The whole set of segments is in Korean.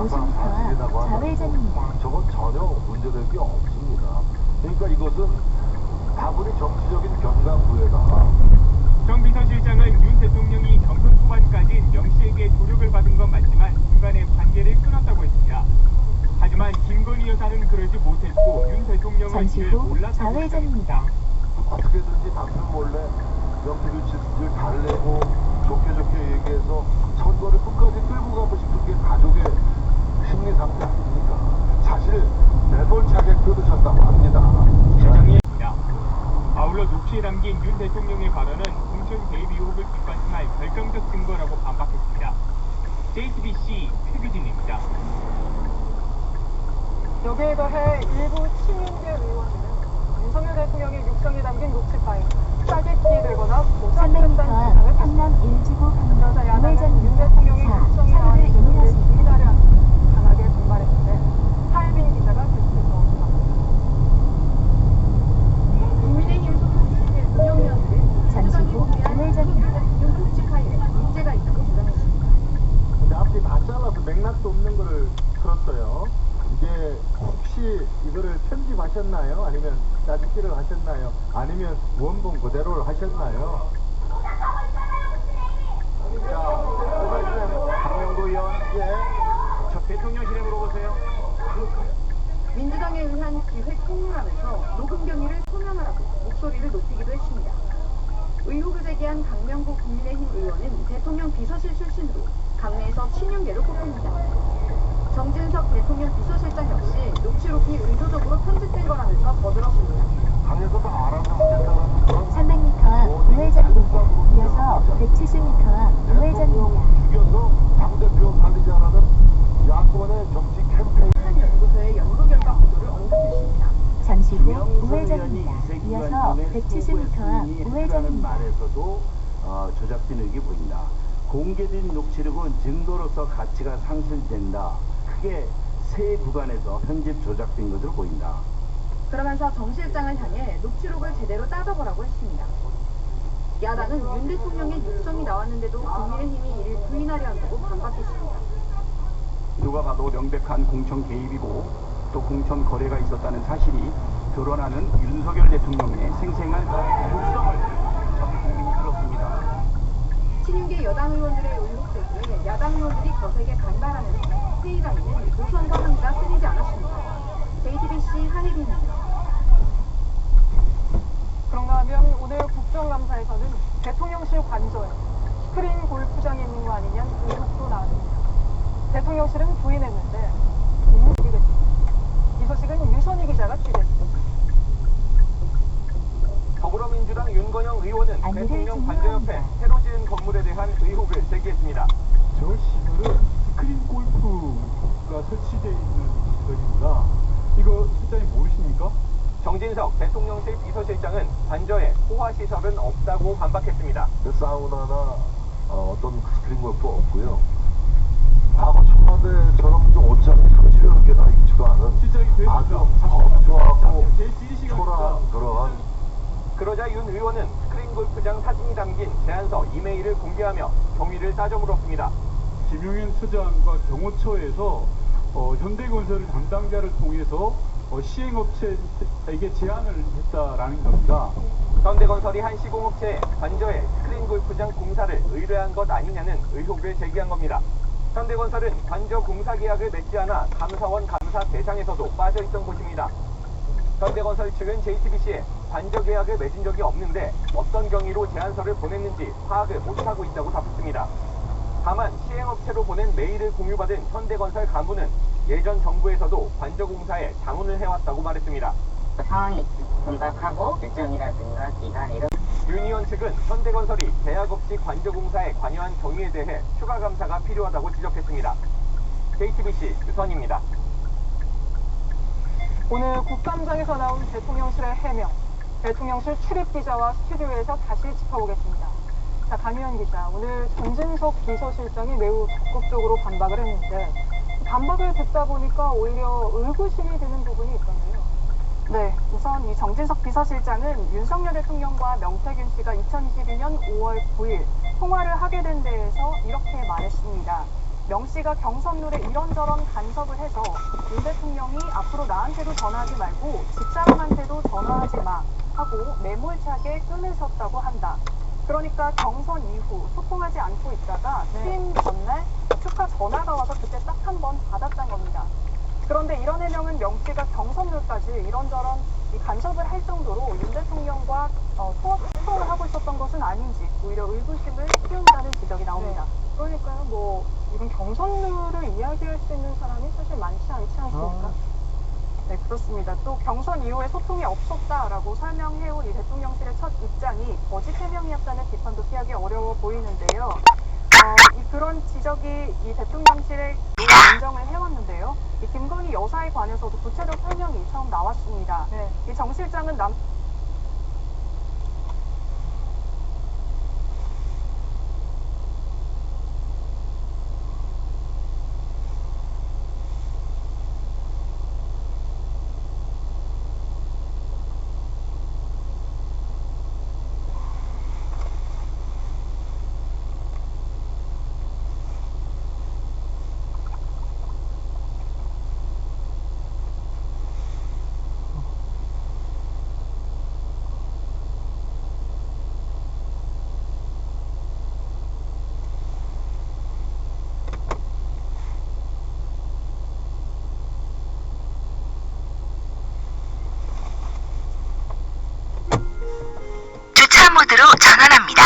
항상 사실이라고 하면 저건 전혀 문제될 게 없습니다. 그러니까 이것은 다분히 정치적인 견강부회다. 정 비서실장은 윤 대통령이 경선 초반까지 명 씨에게 조력을 받은 건 맞지만 중간에 관계를 끊었다고 했습니다. 하지만 김건희 여사는 그러지 못했고 윤 대통령은 이를 몰랐다고 했습니다. 어떻게든지 당신 몰래 명태균 지수를 달래고 좋게 얘기해서 선거를 끝까지 끌고 가고 싶은 게 가족의 심리 상태 아닙니까? 사실 매몰차게 끊으셨다고 합니다. 시장입니다. 아울러 녹취에 담긴 윤 대통령의 발언은 공천 개입 의혹을 뒷받침할 결정적 증거라고 반박했습니다. JTBC 최규진입니다. 여기에 더해 일부 친윤계 의원들은 윤석열 대통령의 육성이 담긴 녹취 파일 짜깁기 들거나 모자른다는 주장을 한남 일지구 그러자 야당은 윤 대통령의 육성이 나온 이를 부인하려 하는 강하게 반발했는데 하일빈 기자가 계속해서 보도합니다. 국민의힘 소속의 운영위원들은 잠시 후 우회전입니다. 녹취 파일에 문제가 있다고 주장했습니다. 근데 앞뒤 다 잘라서 맥락도 없는 거를 틀었어요. 이게 혹시 이거를 편집하셨나요? 아니면 짜집기를 하셨나요? 아니면 원본 그대로를 하셨나요? 자, 강명구 의원, 저 대통령실에 물어보세요. 민주당에 의한 기획 폭로하면서 녹음 경위를 소명하라고 목소리를 높이기도 했습니다. 의혹을 제기한 강명구 국민의힘 의원은 대통령 비서실 출신으로 당내에서 친윤계로 꼽힙니다. 정진석 대통령 비서실장 역시 녹취록이 의도적으로 편집된 거라면서 거들었습니다. 당에서도 알아서 하겠다는 그런 300m 앞 우회전입니다. 이어서 170m 앞 우회전입니다. 죽여서 당대표 살리지 않아는 야권의 정치 캠페인 한 연구소의 연구 결과 보도를 언급했습니다. 잠시 후 우회전입니다. 이어서 170m 앞 우회전입니다. 말에서도 조작된 의혹이 보인다. 공개된 녹취록은 증거로서 가치가 상실된다. 크게 세 구간에서 편집 조작된 것으로 보인다. 그러면서 정 실장을 향해 녹취록을 제대로 따져보라고 했습니다. 야당은 윤 대통령의 육성이 나왔는데도 국민의힘이 이를 부인하려 한다고 반박했습니다. 누가 봐도 명백한 공천 개입이고 또 공천 거래가 있었다는 사실이 드러나는 윤석열 대통령의 생생한 육성을 전 국민이 들었습니다. 친윤계 여당 의원들의 의혹 제기에 야당 의원들이 거세게 반발하면서 회의장에는 노선과 항의가 끊이지 않았습니다. JTBC 하혜빈입니다. 그런가 하면 오늘 국정감사에서는 대통령실 관저에 스크린 골프장이 있는 거 아니냐는 의혹도 나왔습니다. 대통령실은 부인했는데 인물이겠습니다. 이 소식은 유선희 기자가 취재했습니다. 더불어민주당 윤건영 의원은 대통령 관저 옆에 새로 지은 건물에 대한 의혹을 제기했습니다. 저 시설은 스크린 골프가 설치되어 있는 시설입니다. 이거 실장님 모르십니까? 정진석 대통령실 비서실장은 관저에 호화시설은 없다고 반박했습니다. 사우나나 어떤 스크린 골프 없고요. 과거 청와대처럼 좀 옷장이 설치되는 게 다 있지도 않은 아주 건조하고 초라한 그러한. 그러자 윤 의원은 스크린 골프장 사진이 담긴 제안서 이메일을 공개하며 경위를 따져 물었습니다. 김용현 처장과 경호처에서 현대건설 담당자를 통해서 시행업체에게 제안을 했다라는 겁니다. 현대건설이 한 시공업체에 관저에 스크린 골프장 공사를 의뢰한 것 아니냐는 의혹을 제기한 겁니다. 현대건설은 관저 공사 계약을 맺지 않아 감사원 감사 대상에서도 빠져있던 곳입니다. 현대건설 측은 JTBC에 관저 계약을 맺은 적이 없는데 어떤 경위로 제안서를 보냈는지 파악을 못하고 있다고 답했습니다. 다만 시행업체로 보낸 메일을 공유받은 현대건설 간부는 예전 정부에서도 관저 공사에 자문을 해왔다고 말했습니다. 상황이 긴박하고 일정이라든가 기간 이런 윤 의원 측은 현대건설이 계약 없이 관저 공사에 관여한 경위에 대해 추가 감사가 필요하다고 지적했습니다. JTBC 유선입니다. 오늘 국감장에서 나온 대통령실의 해명, 대통령실 출입기자와 스튜디오에서 다시 짚어보겠습니다. 자, 강유현 기자, 오늘 정진석 비서실장이 매우 적극적으로 반박을 했는데 반박을 듣다 보니까 오히려 의구심이 드는 부분이 있던데요. 네, 우선 이 정진석 비서실장은 윤석열 대통령과 명태균 씨가 2012년 5월 9일 통화를 하게 된 데에서 이렇게 말했습니다. 명 씨가 경선룰에 이런저런 간섭을 해서 윤 대통령이 앞으로 나한테도 전화하지 말고 집사람한테도 전화하지 마 하고 매몰차게 끊으셨다고 한다. 그러니까 경선 이후 소통하지 않고 있다가 취임 전날 축하 전화가 와서 그때 딱 한 번 받았던 겁니다. 그런데 이런 해명은 명 씨가 경선룰까지 이런저런 이 간섭을 할 정도로 윤 대통령과 소통을 하고 있었던 것은 아닌지 오히려 의구심을 키운다는 지적이 나옵니다. 그러니까요, 뭐 이런 경선룰을 이야기할 수 있는 사람이 사실 많지 않지 않습니까? 네, 그렇습니다. 또 경선 이후에 소통이 없었다라고 설명해온 이 대통령실의 첫 입장이 거짓 해명이었다는 비판도 피하기 어려워 보이는데요. 그런 지적이 이 대통령실에 인정을 해왔는데요. 이 김건희 여사에 관해서도 구체적 설명이 처음 나왔습니다. 이 정 실장은 주차 모드로 전환합니다.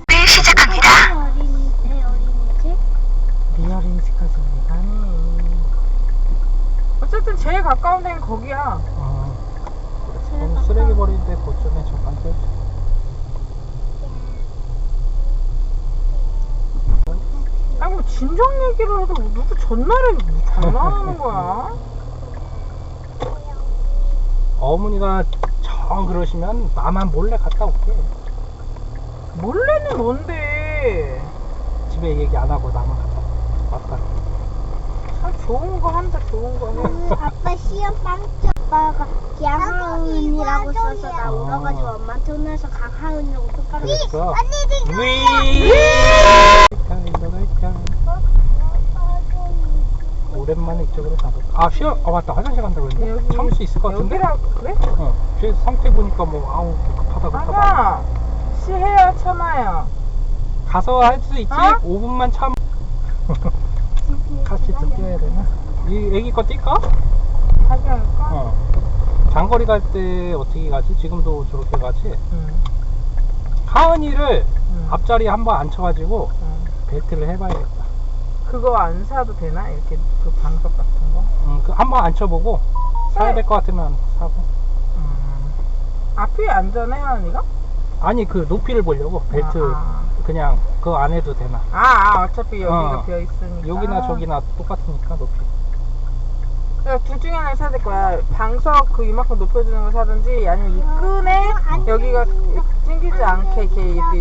네, 시작합니다. 네 어린이집 가서 왜 가니? 어쨌든 제일 가까운 데는 거기야. 너무 쓰레기 버리는데 거점에 잠깐 떼었지. 아니 뭐 진정 얘기를 해도 누구 전날에 장난하는 거야? 어머니가 정 그러시면 나만 몰래 갔다 올게. 몰래는 뭔데? 집에 얘기 안 하고 나만 갔다. 참 좋은 거 한다, 좋은 거 해. 아빠 시험 빵점 아빠가 양하은이라고 써서 나 울어가지고 엄마한테 혼내서 강하은이라고 똑바로 그랬어? 오랜만에 이쪽으로 가볼까? 아, 시험, 맞다. 화장실 간다고 했는데? 참을 수 있을 것 같은데? 여기라 그래? 제 상태 보니까 뭐, 아우, 급하다. 아니야, 시해야 참아요. 가서 할 수 있지? 5분만 참. 같이 좀 뛰어야 되나? 이 애기 거 뛸까? 자기 할까? 장거리 갈 때 어떻게 가지? 지금도 저렇게 가지? 하은이를 앞자리에 한번 앉혀가지고 벨트를 해봐야겠다. 그거 안 사도 되나? 이렇게 그 방석 같은 거? 그 한번 앉혀보고 사야 될 것 같으면 사고. 앞이 안전해, 하은이가? 아니, 그 높이를 보려고 벨트 그냥 그 안 해도 되나? 어차피 여기가 비어 있으니까. 여기나 저기나 똑같으니까 높이. 그러니까 둘 중에 하나를 사야 될 거야. 방석 그 이만큼 높여주는 걸 사든지 아니면 이 끈에 여기가 찡기지 않게 이렇게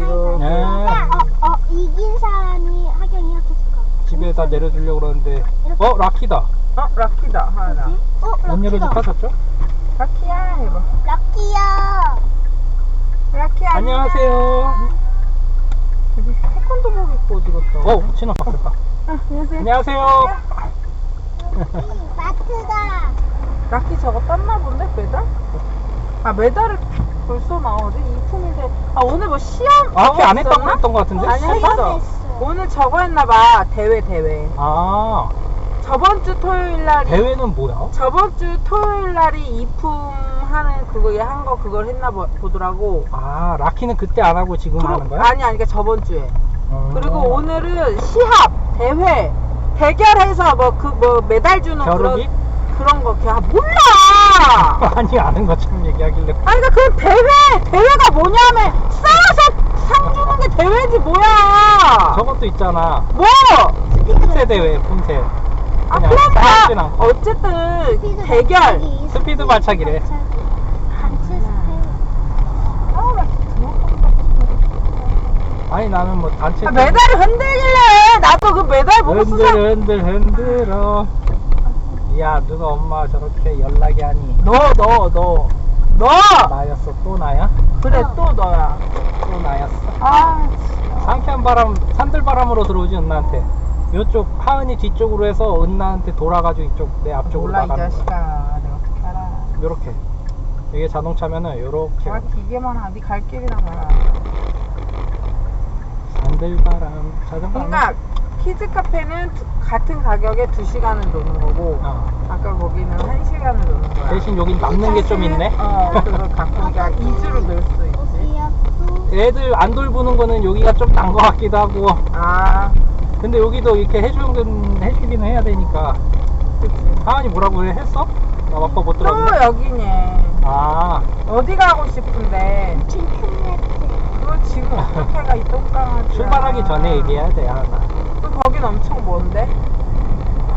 이긴 사람이 하경이 이렇게 줄까? 집에다 내려주려고 그러는데 라키다. 라키다 하나. 안 열어줄까 저쪽? 라키야 해봐. 락키야. 라키야 안녕하세요. 여기 태권도복 입고 어디 갔다? 신호 바뀌었다. 안녕하세요. 마트다. 라키 저거 땄나 본데? 메달? 메달을 벌써 나오지? 이품인데 오늘 뭐 시험 라키 안 했다고 했던 것 같은데? 아니 했어. 오늘 저거 했나봐. 대회 저번 주 토요일 날이 대회는 뭐야? 저번 주 토요일 날이 이품 하는 그거 한 거 그걸 했나 보더라고. 라키는 그때 안 하고 지금 하는 거야? 아니 그러니까 저번 주에. 그리고 오늘은 시합 대회 대결해서 뭐 메달 주는 겨루기? 그런 거 몰라. 아니 아는 것처럼 얘기하길래. 아니 그러니까 그 대회가 뭐냐면 싸워서 상 주는 게 대회지 뭐야. 저것도 있잖아. 뭐? 품새 대회 품새. 그러니까 어쨌든 대결 스피드 발차기래. 아니 나는 뭐 단체 메달을 흔들길래 나도 그 메달 보고 흔들어. 야 누가 엄마 저렇게 연락이 하니? 너 나였어. 또 나야? 그래 또 너야. 또 나였어. 상쾌한 바람 산들바람으로 들어오지 은나한테. 요쪽 하은이 뒤쪽으로 해서 은나한테 돌아가지고 이쪽 내 앞쪽으로 몰라 이 나가는 거야. 자식아. 내가 어떻게 알아. 요렇게. 이게 자동차면은 요렇게. 아 기계만 하니 갈 길이나 가라. 산들바람 자전거. 그러니까 키즈 카페는 같은 가격에 2시간을 노는 거고 아까 거기는 1시간을 노는 거야. 대신 여긴 남는 게 좀 있네. 그걸 갖고 그러니까 2주로 놀 수 있지. 애들 안 돌보는 거는 여기가 좀 난 거 같기도 하고. 근데 여기도 이렇게 해주기는 해야 되니까. 그치. 하은이 뭐라고 했어? 나 아빠 못 들었네. 또 여기네. 어디 가고 싶은데? 그거 지금 어떻게 가, 이 똥강아지. 출발하기 전에 얘기해야 돼, 하나. 거긴 엄청 먼데?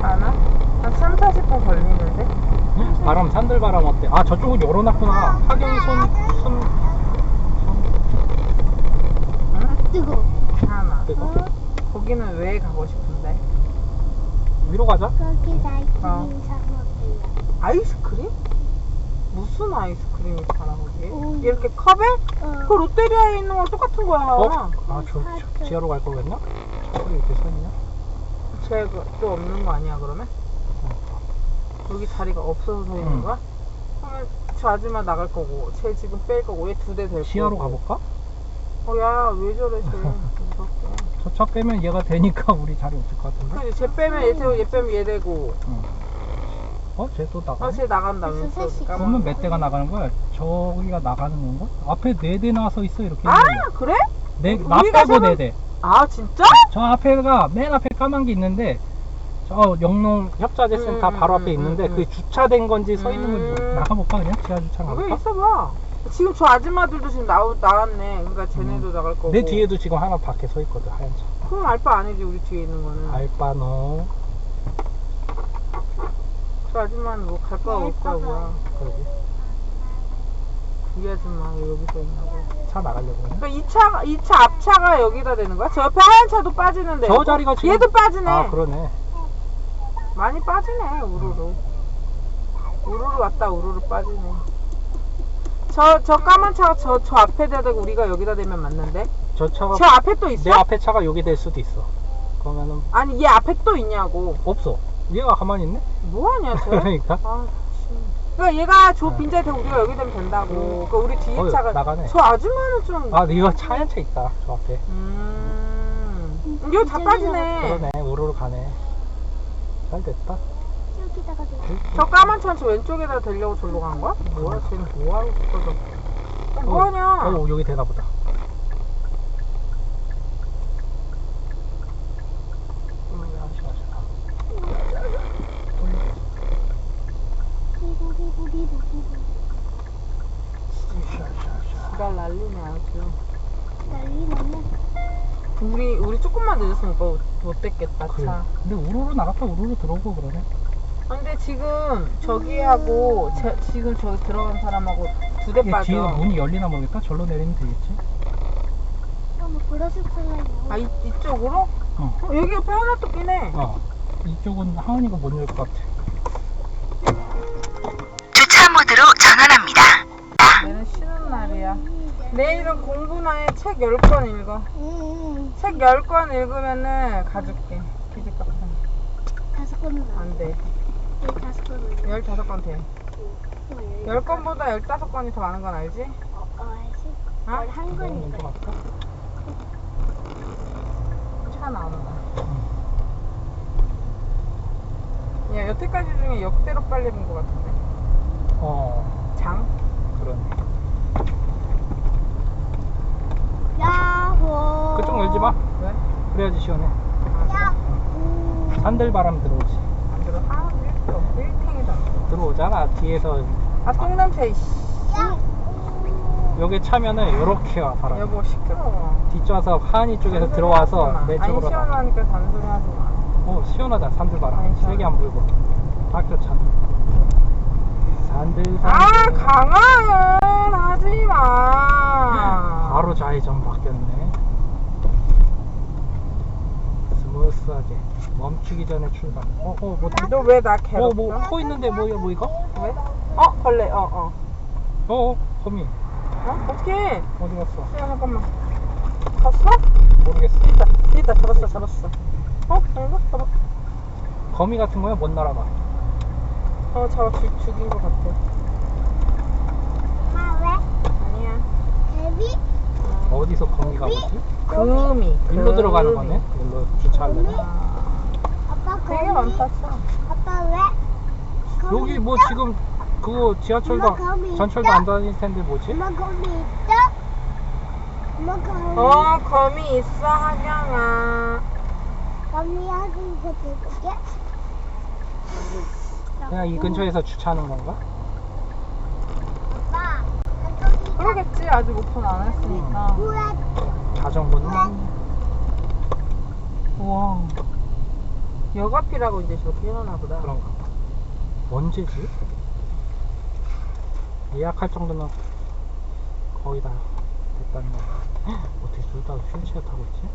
하나? 한 3, 40분 걸리는데? 바람, 산들바람 어때? 저쪽은 열어놨구나. 하경이 손. 응? 뜨거. 하나. 뜨거? 거기는 왜 가고 싶은데? 위로 가자. 거기 아이스크림 사 먹을래. 아이스크림? 무슨 아이스크림이 팔아 거기? 이렇게 컵에? 그 롯데리아에 있는 거랑 똑같은 거야. 저 지하로 갈 거겠나? 저기 이렇게 써있냐? 쟤또 없는 거 아니야 그러면? 여기 자리가 없어서 서 있는 거야? 그러면 저 아줌마 나갈 거고 쟤 지금 뺄 거고 얘 2대 될 거고. 지하로 가볼까? 야 왜 저래 쟤. 무섭게. 저 차 빼면 얘가 되니까 우리 자리 없을 것 같은데? 그치, 쟤 빼면 얘 되고 얘 빼면 얘 되고. 쟤 또 나가? 쟤 나간다면서. 그러면 몇 대가 나가는 거야? 저기가 나가는 건가? 앞에 4대 나와서 있어 이렇게. 그래? 나 빼고 4대. 진짜? 저 앞에가 맨 앞에 까만 게 있는데 저 영농 협자재센터 바로 앞에 있는데 그 주차된 건지 서 있는 건지 나가볼까 그냥? 지하 주차 왜 가볼까? 있어봐. 지금 저 아줌마들도 지금 나왔네. 그러니까 쟤네도 나갈 거고. 내 뒤에도 지금 하나 밖에 서 있거든, 하얀 차. 그럼 알바 아니지 우리 뒤에 있는 거는. 알바노. 저 아줌마는 뭐 갈 거야 올 거야 뭐야. 그러게. 이 아줌마 왜 여기서 있냐고. 차 나가려고 그러네. 그러니까 이 차 앞차가 여기다 되는 거야? 저 옆에 하얀 차도 빠지는데. 저 자리가 지금. 얘도 빠지네. 그러네. 많이 빠지네 우르르. 우르르 왔다 우르르 빠지네. 저 까만 차가 저 앞에다 대고 우리가 여기다 대면 맞는데? 저 차가. 저 앞에 또 있어? 내 앞에 차가 여기 될 수도 있어. 그러면은. 아니 얘 앞에 또 있냐고. 없어. 얘가 가만히 있네? 뭐하냐 쟤? 그러니까. 그러니까 얘가 저 빈자리 대고 우리가 여기 되면 된다고. 그러니까 우리 뒤에 차가. 나가네. 저 아줌마는 좀. 이거 차 한 차 있다. 저 앞에. 이거 다 빠지네. 그러네. 우르르 가네. 잘 됐다. 여기다가 저 까만 차는 저 왼쪽에다 대려고 절로 간 거야? 뭐야 쟤는 뭐하고 있어? 뭐하냐? 여기 되나 보다. 지랄 난리네 아주. 난리 났네. 우리 조금만 늦었으면 오빠 못 됐겠다 그래. 차. 근데 우르르 나갔다 우르르 들어오고 그러네. 근데 지금 저기하고 지금 저기 들어간 사람하고 2대 빠져. 뒤에 문이 열리나 모르겠다. 절로 내리면 되겠지. 뭐 그러실 거예요. 이쪽으로? 여기 옆에 하나 또 끼네. 이쪽은 하은이가 못 열 것 같아. 주차 모드로 전환합니다. 내일은 쉬는 날이야. 내일은 공부나 해. 책 10권 읽어. 책 10권 읽으면은 가줄게. 기집값은. 5권은 안 돼. 15권은 15권 돼. 10권보다 15권이 더 많은 건 알지? 알지. 11권이니까. 차 나온다. 야, 여태까지 중에 역대로 빨리 본 것 같은데. 장? 그러네. 야호. 그쪽 열지 마. 왜? 그래야지 시원해. 산들바람 들어오지. 안 들어? 일탱이다. 들어오잖아. 뒤에서. 똥냄새, 이씨. 여기 차면은 요렇게 와, 바람. 여보, 시끄러워. 뒷좌석 하은이 쪽에서 들어와서 내 쪽으로 나. 시원하니까 잔소리 하지 마. 시원하다. 산들바람. 세게 안 불고. 딱 좋잖아. 산들. 강하은 하지 마. 바로 좌회전 바뀌었네. 스무스하게 멈추기 전에 출발. 뭐? 너 왜 나 괴롭혀? 뭐 서 있는데 뭐 이거? 왜? 벌레. 거미. 어떡해? 어디 갔어? 잠깐만. 갔어? 모르겠어. 있다. 잡았어. 이거 봐봐. 거미 같은 거야? 못 날아가. 저거 죽인 것 같아. 엄마 왜? 아니야. 데비? 어디서 거미가 오지? 금이. 일로 들어가는 거네? 일로 주차하려면. 아빠 되게 거미? 많다, 아빠 왜? 거미 여기 뭐 있어? 지금 그거 지하철도 엄마, 거미 전철도 있어? 안 다닐 텐데 뭐지? 엄마 거미 있어? 엄마 거미 거미 있어, 하경아. 거미하고 이거 들게? 그냥 이 근처에서 주차하는 건가? 아빠 그러겠지, 아직 오픈 안 했으니까. 자전거는 우와. 역 앞이라고 이제 저렇게 해놨나 보다. 그런가 봐. 언제지? 예약할 정도면 거의 다 됐다는 거. 어떻게 둘 다 휠체어 타고 있지?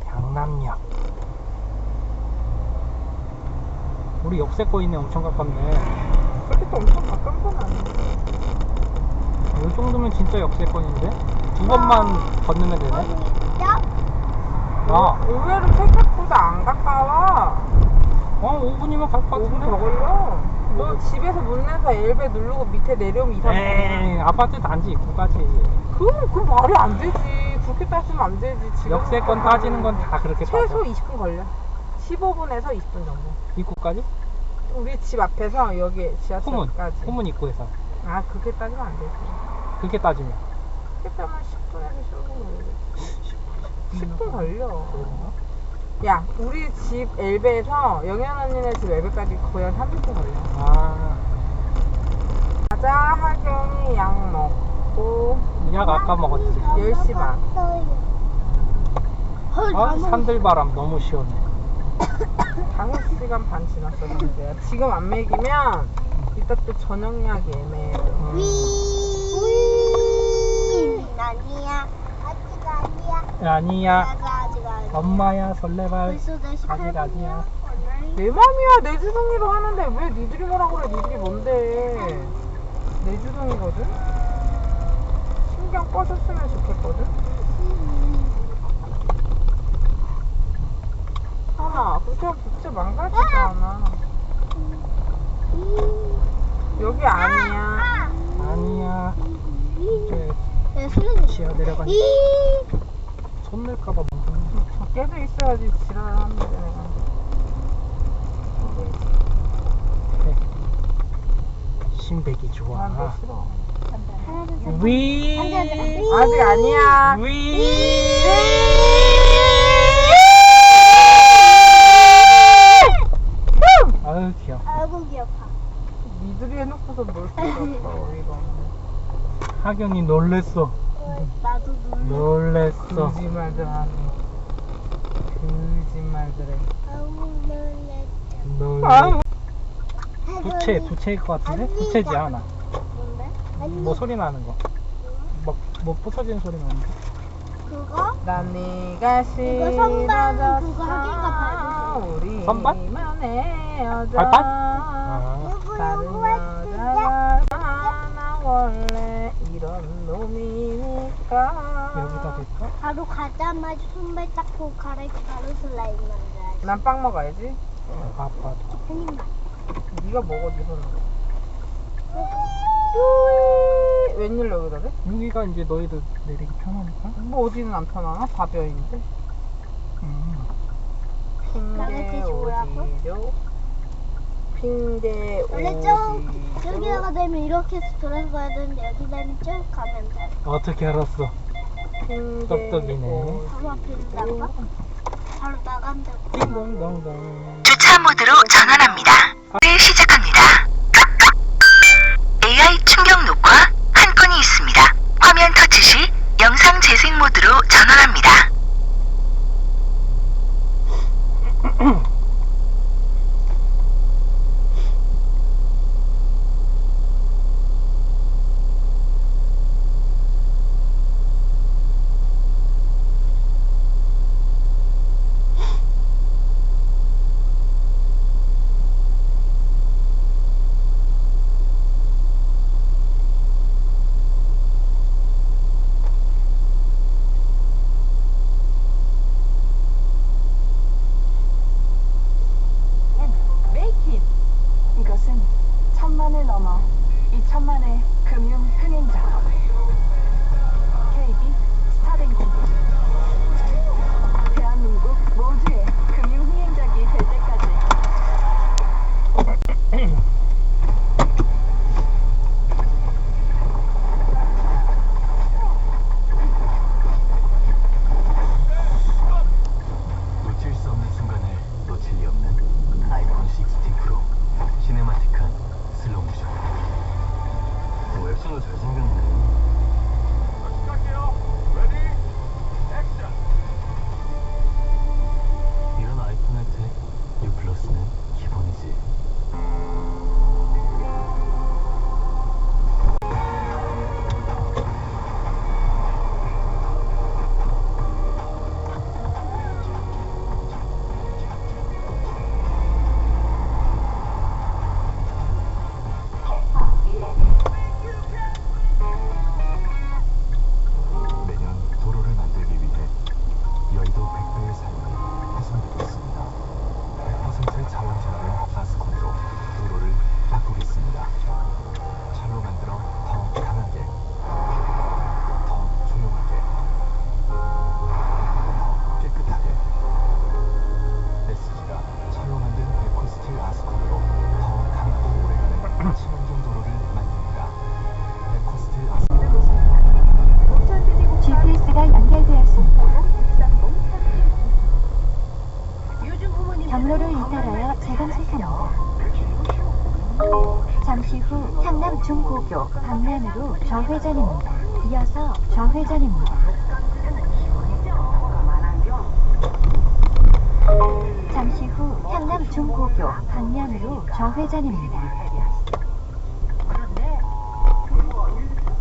강남역. 우리 역세권이네. 엄청 가깝네. 그렇게 또 엄청 가까운 건 아니야. 이 정도면 진짜 역세권인데? 두 번만 건너면 되네. 야, 의외로 생각보다 안 가까워. 5분이면 갈 것 5분 같은데? 더 걸려. 너 집에서 문 내서 엘베 누르고 밑에 내려오면 2, 3분. 에이, 아파트 단지 입구까지. 그 말이 안 되지. 그렇게 따지면 안 되지. 지금 역세권 따지는 건 다 그렇게 최소 따져. 20분 걸려. 15분에서 20분 정도. 입구까지? 우리 집 앞에서 여기 지하철까지. 후문 입구에서. 아, 그렇게 따지면 안 되지. 그렇게 따지면. 그렇게 따면 10분에서 15분 걸려. 10분 걸려. 야, 우리 집 엘베에서 영현 언니네 집 엘베까지 거의 한 30분 걸려. 아, 가자, 하경이 약 먹고. 약 아까 먹었지. 10시 반. 산들바람 너무 시원해. 5시간 반 지났어, 근데. 지금 안 먹이면 이따 또 저녁 약이 애매해. 아니야. 아직 아니야. 아니야. 아직 아니야. 엄마야, 설레발. 벌써 4시 아직 8분이야. 아니야. 내 맘이야. 내 주둥이로 하는데 왜 니들이 뭐라 그래. 니들이 뭔데. 내 주둥이거든. 신경 꺼줬으면 좋겠거든. 하나, 그렇게 하면 진짜 망가지잖아. 여기 아니야. 아니야. 이제 내 손에 지하 내려가니 손 낼까봐 멍청해. 밖에도 있어야지 지랄하는데 내가. 신백이 좋아. 난 싫어. 위. 아직 아니야. 아유 귀여워. 아이고 귀여워. 니들이 해놓고서 뭘 수가 없어. 이거. 하경이 놀랬어. 나도 놀랬어. 거짓말들 하네. 거짓말들 해. 놀랬다. 부채일 것 같은데? 부채지 않아. 뭔데? 뭐 소리 나는 거. 뭐 부서지는 소리 나는데. 그거? 난 네가 이거 선반 싫어졌어. 그거 하기가 우리 선반? 만의 여자. 발판? 아. 다른 여자가 나 원래 이런 놈이니까. 여기다 될까? 바로 가자마자 손발 닦고 갈아입고 바로 슬라임 만들어야지. 난 빵 먹어야지. 아빠도. 한 입만. 네가 먹어, 네 손으로. 웬일로 여기다 대? 여기가 이제 너희들 내리기 편하니까. 뭐 어디는 안 편하나? 다 비어있는데. 핑계 오지죠. 핑계 원래 쭉 여기다가 되면 이렇게 해서 돌아서 가야 되는데 여기 되면 쭉 가면 돼. 어떻게 알았어? 핑계 똑똑이네. 바로 앞에 나가. 바로 나간다고. 띵동동동. 주차 모드로 전환합니다. 네, 시작합니다. AI 충격 녹화 한 건이 있습니다. 화면 터치 시 영상 재생 모드로 전환합니다. 좌회전입니다. 이어서 좌회전입니다. 잠시 후 향남 중고교 방면으로 좌회전입니다. 그런데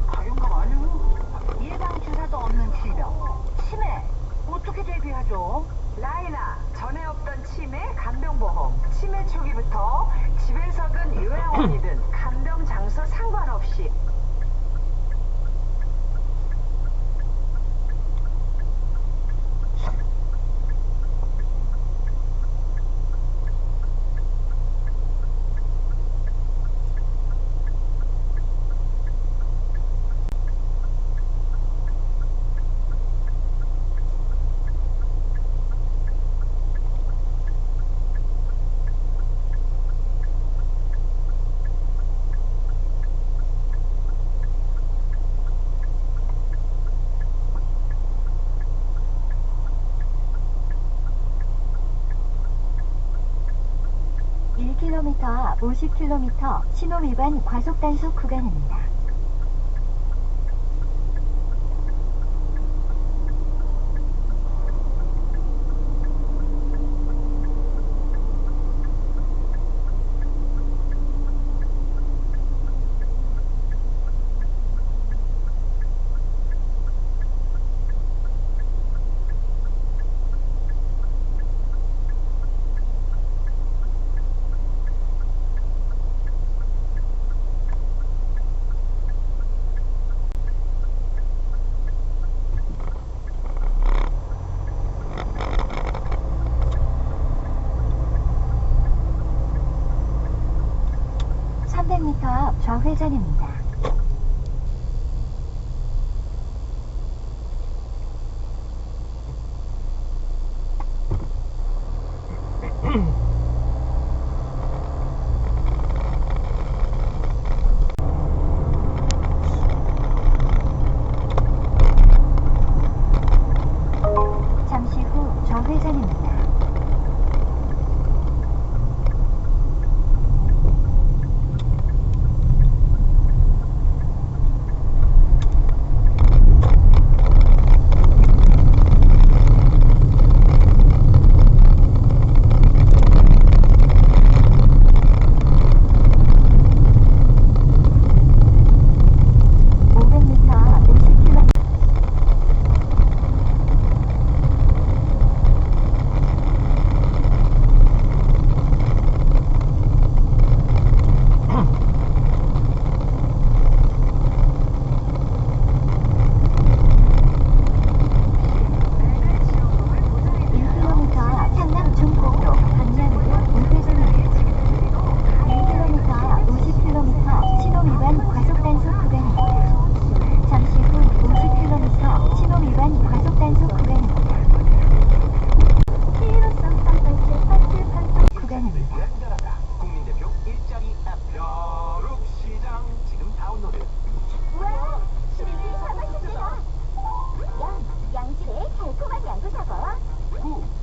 가용감 아니요? 예방주사도 없는 질병 치매 어떻게 대비하죠? 라이나 전에 없던 치매 간병보험 치매 초기부터 집에서든 요양원이든 간병 장소 상관없이 앞 50km 신호 위반 과속 단속 구간입니다. 앞 좌회전입니다. 잠시 후 좌회전입니다.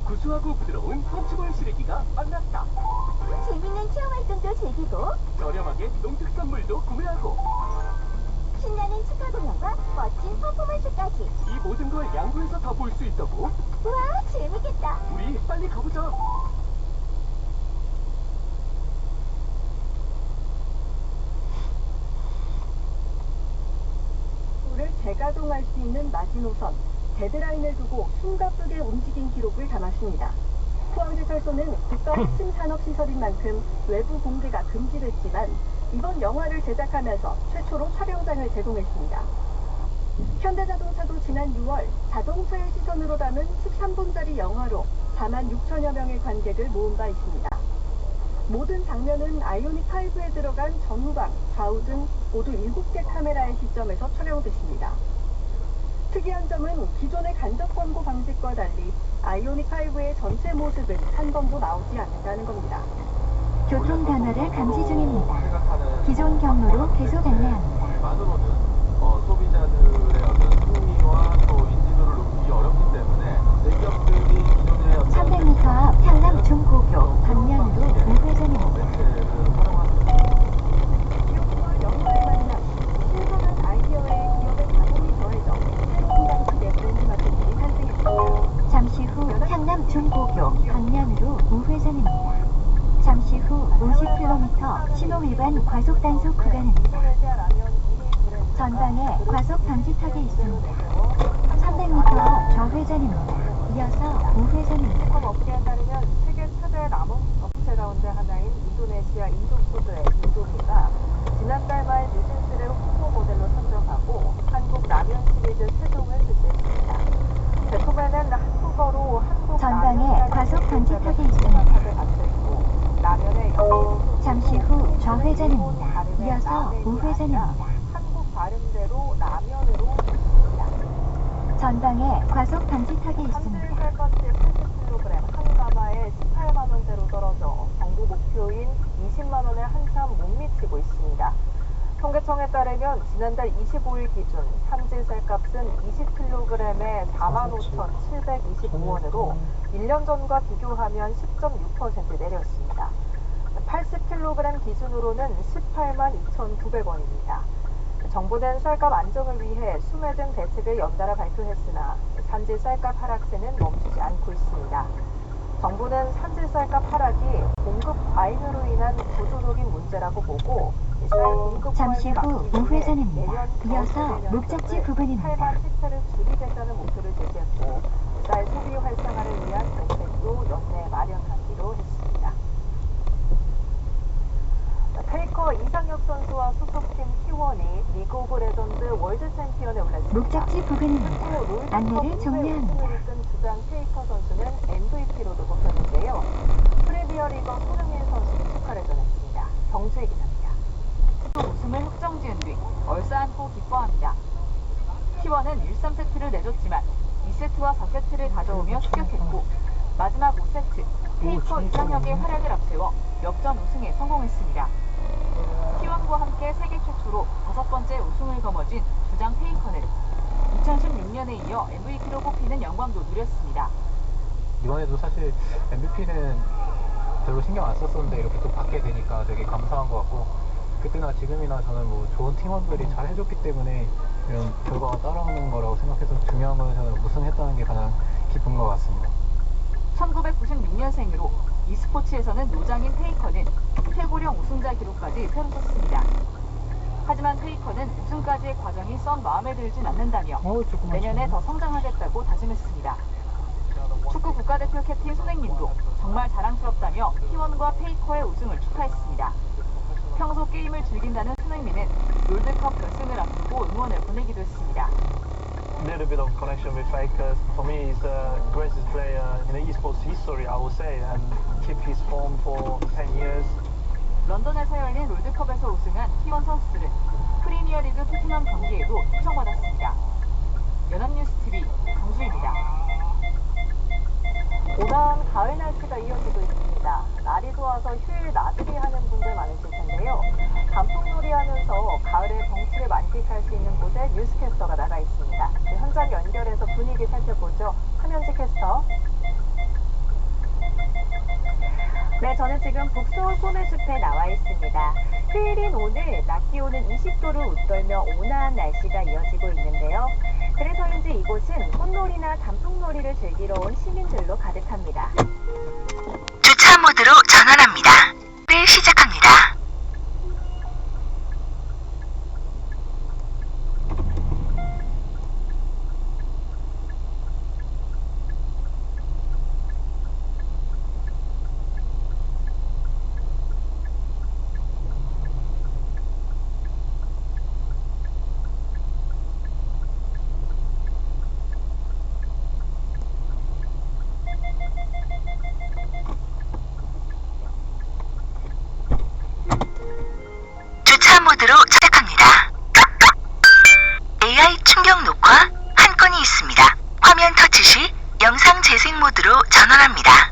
구수하고 부드러운 펀치볼 시래기가 만났다. 재밌는 체험활동도 즐기고 저렴하게 농특산물도 구매하고 신나는 축하 공연과 멋진 퍼포먼스까지. 이 모든 걸 양구에서 다 볼 수 있다고? 우와, 재밌겠다. 우리 빨리 가보자. 를 재가동할 수 있는 마지노선 데드라인을 두고 숨가쁘게 움직인 기록을 담았습니다. 포항제철소는 국가 핵심 산업시설인 만큼 외부 공개가 금지됐지만 이번 영화를 제작하면서 최초로 촬영장을 제공했습니다. 현대자동차도 지난 6월 자동차의 시선으로 담은 13분짜리 영화로 4만 6천여 명의 관객을 모은 바 있습니다. 모든 장면은 아이오닉5에 들어간 전후방, 좌우 등 모두 7개 카메라의 시점에서 촬영됐습니다. 특이한 점은 기존의 간접 광고 방식과 달리 아이오닉5의 전체 모습은 한 번도 나오지 않는다는 겁니다. 교통 변화를 감지 중입니다. 기존 경로로 계속 안내합니다. 만으로는 소비자들의 어떤 흥미와 또 인지도를 높이기 어렵기 때문에 대기업들이 기존의 어떤 300m 앞 향남 중고교 방면으로 우회전입니다. 기업과 영화의 만남, 신선한 아이디어 위반 과속 단속 구간입니다. 전방에 과속 방지턱이 있습니다. 300m 좌회전입니다. 이어서 우회전입니다. 특검 업계에 따르면 세계 최대 남은 업체 가운데 하나인 인도네시아 인도푸드의 인도미가 지난달 말 뉴진스를 홍보 모델로 선정하고 한국 라면 시리즈 최종을 실시했습니다. 제품에는 한국어로 한국 전방에 과속 방지턱이 있습니다. 라면의 잠시 후 좌회전입니다. 이어서 우회전입니다. 한국 발음대로 라면으로 했습니다. 전방에 과속 방지턱이 있습니다. 31살까지 80kg 한 가마에 18만 원대로 떨어져 정부 목표인 20만 원을 한참 못 미치고 있습니다. 통계청에 따르면 지난달 25일 기준 삼지쌀값은 20kg에 45,725원으로 1년 전과 비교하면 10.6% 내렸습니다. 80kg 기준으로는 182,900원입니다. 정부는 쌀값 안정을 위해 수매등 대책을 연달아 발표했으나 산지 쌀값 하락세는 멈추지 않고 있습니다. 정부는 산지 쌀값 하락이 공급 과잉으로 인한 구조적인 문제라고 보고 쌀 공급 잠시 후 과잉을 막기 위해 우회전입니다. 내년 이어서 목적지 부근입니다. 쌀만 식재를 줄이겠다는 목표를 제시했고 쌀 소비 활성화를 위한 대책도 연내 마련하기로 했습니다. 페이커 이상혁 선수와 소속팀 T1이 리그 오브 레전드 월드 챔피언에 올랐습니다. 목적지 부근입니다. 안내를 종료합니다. 이끈 주장 페이커 선수는 MVP로도 뽑혔는데요. 프리미어리거 손흥민 선수는 축하를 전했습니다. 정주희 기자입니다. 우승을 확정지은 뒤 얼싸안고 기뻐합니다. T1은 1-3세트를 내줬지만 2세트와 4세트를 가져오며 추격했고 마지막 5세트 페이커 이상혁의 활약을 앞세워 역전 우승에 성공했습니다. T1과 함께 세계 최초로 5번째 우승을 거머쥔 주장 페이커는 2016년에 이어 MVP로 뽑히는 영광도 누렸습니다. 이번에도 사실 MVP는 별로 신경 안 썼었는데 이렇게 또 받게 되니까 되게 감사한 것 같고 그때나 지금이나 저는 뭐 좋은 팀원들이 잘 해줬기 때문에 이런 결과가 따라오는 거라고 생각해서 중요한 건 저는 우승했다는 게 가장 기쁜 것 같습니다. 1996년생으로 e스포츠에서는 노장인 페이커는 최고령 우승자 기록까지 펼쳤습니다. 하지만 페이커는 우승까지의 과정이 썩 마음에 들진 않는다며 내년에 더 성장하겠다고 다짐했습니다. 축구 국가대표 캡틴 손흥민도 정말 자랑스럽다며 T1과 페이커의 우승을 축하했습니다. 평소 게임을 즐긴다는 손흥민은 롤드컵 결승을 앞두고 응원을 보내기도 했습니다. Little bit of connection with Faker. For me, he's the greatest player in the esports history, I would say, and keep his form for 10 years. 런던에서 열린 롤드컵에서 우승한 T1 선수들은 프리미어리그 토트넘 경기에도 초청받았습니다. 연합뉴스TV 강수입니다. 오늘 가을 날씨가 이어지고 있습니다. 날이 좋아서 휴일 나들이 하는 분들 많으실 텐데요. 단풍놀이 하면서 가을의 정취를 만끽할 수 있는 곳에 뉴스캐스터가 나가 있습니다. 현장 연결해서 분위기 살펴보죠. 함현지 캐스터. 네, 저는 지금 북서울 꿈의숲에 나와 있습니다. 휴일인 오늘 낮 기온은 20도를 웃돌며 온화한 날씨가 이어지고 있는데요. 그래서인지 이곳은 꽃놀이나 단풍놀이를 즐기러 온 시민들로 가득합니다. 주차 모드로 전환합니다. 를 시작합니다. 주차 모드로 시작합니다. AI 충격 녹화 한 건이 있습니다. 화면 터치 시 영상 재생 모드로 전환합니다.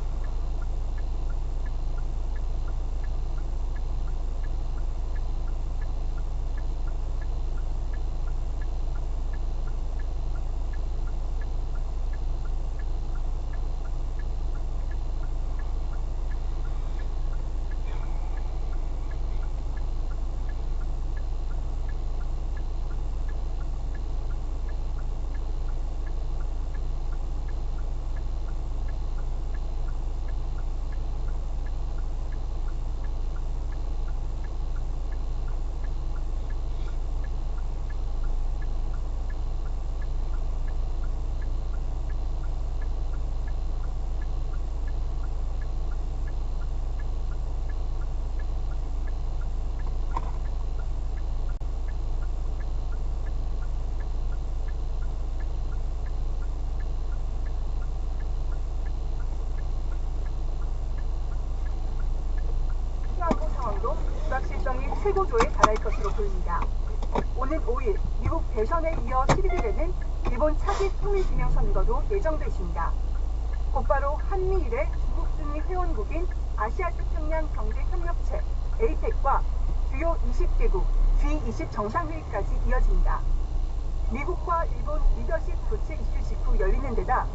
최고조에 달할 것으로 보입니다. 오는 5일 미국 대선에 이어 11일에는 일본 차기 통일기념선거도 예정돼 있습니다. 곧바로 한미일의 중국 중위 회원국인 아시아태평양 경제협력체 APEC과 주요 20개국 G20 정상회의까지 이어집니다. 미국과 일본 리더십 교체 이슈 직후 열리는 데다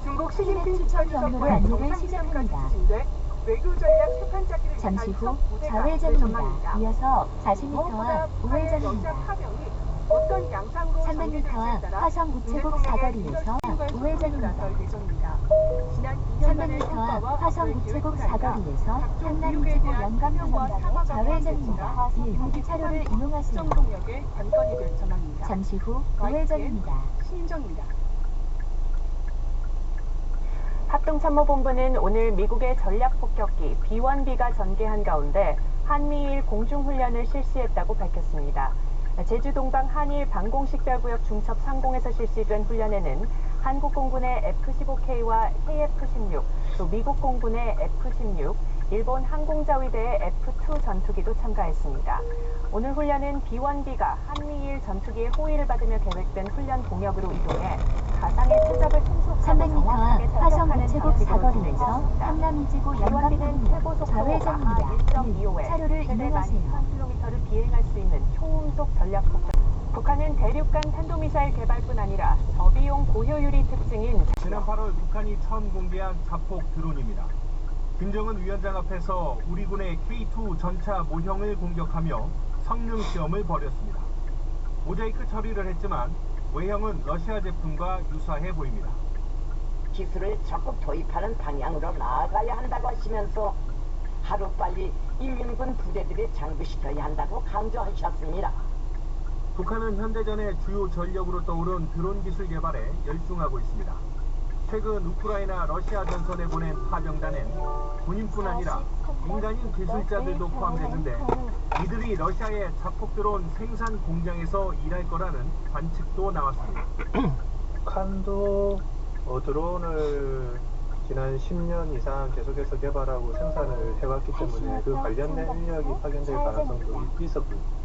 중국 시진핑 주석과의 정상회담까지 추진돼 외교 전략 세판 짜기를 잠시 후 무대가 좌회전입니다. 이어서 40m 앞 우회전입니다. 파병이 어떤 양상으로 300m 앞 화성 우체국 사거리에서 우회전입니다. 300m 앞 화성 우체국 사거리에서 경남우체국 연감방면으로 좌회전입니다. 1차로를 이용하세요. 잠시 후 우회전입니다. 신정입니다. 합동참모본부는 오늘 미국의 전략폭격기 B-1B가 전개한 가운데 한미일 공중훈련을 실시했다고 밝혔습니다. 제주 동방 한일 방공식별구역 중첩 상공에서 실시된 훈련에는 한국 공군의 F-15K와 KF-16, 또 미국 공군의 F-16, 일본 항공자위대의 F-2 전투기도 참가했습니다. 오늘 훈련은 B-1B가 한미일 전투기의 호위를 받으며 계획된 훈련 동역으로 이동해 가상의 표적을 신속하고 300m 앞 화성 정확하게 우체국 타격하는 사거리에서 방식입니다. 한남우체국 연감방면 좌회전입니다. 1차로를 이용하세요. 1000km를 비행할 수 있는 초음속 전략폭격. 북한은 대륙간 탄도미사일 개발뿐 아니라 저비용 고효율이 특징인 지난 8월 북한이 처음 공개한 자폭 드론입니다. 김정은 위원장 앞에서 우리 군의 K2 전차 모형을 공격하며 성능 시험을 벌였습니다. 모자이크 처리를 했지만 외형은 러시아 제품과 유사해 보입니다. 기술을 적극 도입하는 방향으로 나아가야 한다고 하시면서 하루빨리 인민군 부대들을 장비시켜야 한다고 강조하셨습니다. 북한은 현대전의 주요 전력으로 떠오른 드론 기술 개발에 열중하고 있습니다. 최근 우크라이나 러시아 전선에 보낸 파병단엔 군인뿐 아니라 민간인 기술자들도 포함됐는데 이들이 러시아의 자폭 드론 생산 공장에서 일할 거라는 관측도 나왔습니다. 북한도 드론을 지난 10년 이상 계속해서 개발하고 생산을 해왔기 때문에 그 관련된 인력이 파견될 가능성도 있어 보입니다.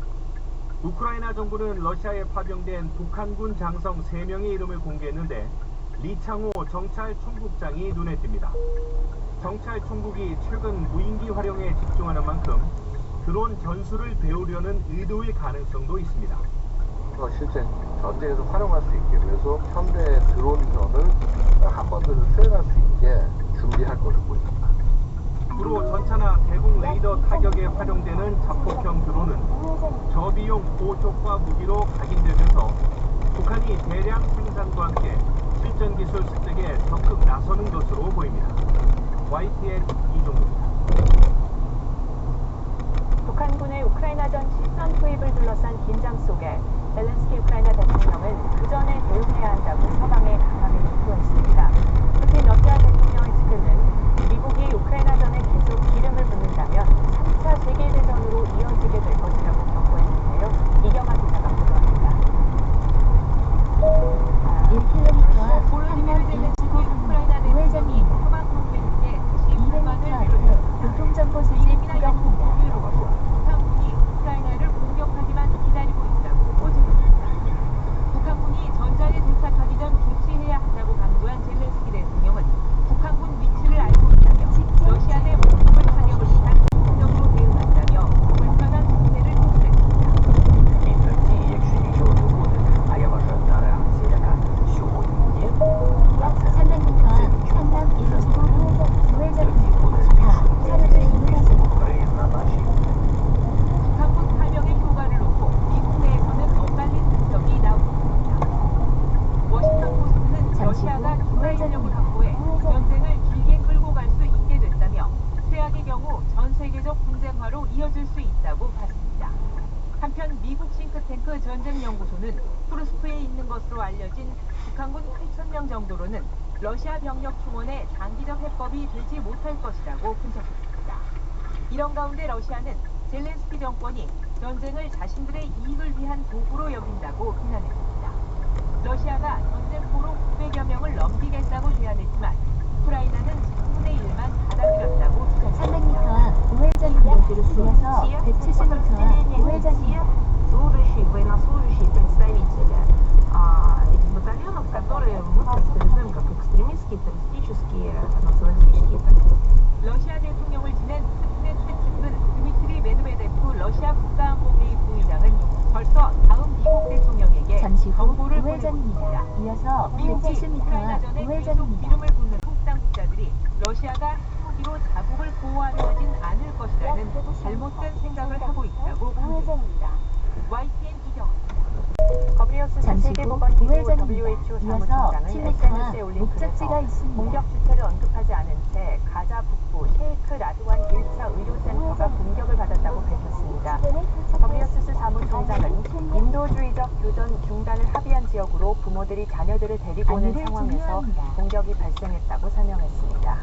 우크라이나 정부는 러시아에 파병된 북한군 장성 3명의 이름을 공개했는데 리창호 정찰 총국장이 눈에 띕니다. 정찰 총국이 최근 무인기 활용에 집중하는 만큼 드론 전술을 배우려는 의도의 가능성도 있습니다. 실제 전쟁에서 활용할 수 있게 그래서 현대 드론전을 한 번 더 수행할 수 있게 준비할 것으로 보입니다. 주로 전차나 대공 레이더 타격에 활용되는 자폭형 드론은 저비용 고초과 무기로 각인되면서 북한이 대량 생산과 함께 실전 기술 습득에 적극 나서는 것으로 보입니다. YTN 이동입니다. 북한군의 우크라이나전 실전 투입을 둘러싼 긴장 속에 젤렌스키 우크라이나 대통령은 그 전에 대응해야 한다고 서방에 강하게 촉구했습니다. 특히 러시아 대통령의 측근은 미국이 우크라이나전에 계속 기름을 붓는다면 3차 세계대전으로 이어지게 될 것이라고 경고했는데요. 이경아 기자가 보도합니다. 1km 앞 한남 일치구 우회전입니다. 200m 앞에 교통정보 수집 구간입니다. 북한군이 우크라이나를 공격하기만 기다리고 있다고 꼬집었습니다. 북한군이 전장에 도착하기 전 조치해야 한다고 강조한 젤렌스키 대통령은 북한군 위치를 알고 있다며 러시아 내 목표물 타격을 위한 공격으로 대응한다며 불편한 상태를 호소했습니다. 약 300m 앞 한남 일치구 우회전입니다. 차로를 이용하세요. 북한군 파병의 효과를 놓고 미국 내에서는 엇갈린 분석이 나오고 있습니다. 워싱턴 포스트는 러시아가 기사 인력을 확보해 전쟁을 길게 끌고 갈 수 있게 된다며 최악의 경우 전 세계적 분쟁화로 이어질 수 있다고 봤습니다. 한편 미국 싱크탱크 전쟁연구소는 쿠르스크에 있는 것으로 알려진 북한군 8,000명 정도로는 러시아 병력 충원에 장기적 해법이 되지 못할 것이라고 분석했습니다. 이런 가운데 러시아는 젤렌스키 정권이 전쟁을 자신들의 이익을 위한 도구로 여긴다고 비난했습니다. 러시아가 전쟁포로 900여 명을 넘기겠다고 제안했지만 우크라이나는 10분의 1만 받아들였다고 주장했습니다. 300m 앞 우회전입니다. 이어서 170m 앞 이어서 미국이 170m 우크라이나 전에 계속 우회전입니다. 기름을 붓는 한국 당국자들이 러시아가 핵무기로 자국을 보호하려 하진 않을 것이라는 잘못된 생각을 하고 있다고 강조했습니다. YTN 이경입니다. 거브리우스 잠시 후 세계보건기구 우회전입니다. WHO 이어서 사무총장은 침입자나 SNS에 올린 목적지가 글에서 있습니다. 공격 주체를 언급하지 않은 채 가자 북부 셰이크 라드완 1차 의료센터가 공격을 받았다고 밝혔습니다. 거브리우스 사무총장은 인도주의적 교전 중단을 합의한 지역으로 부모들이 자녀들을 데리고 오는 안내를 상황에서 종료합니다. 공격이 발생했다고 설명했습니다.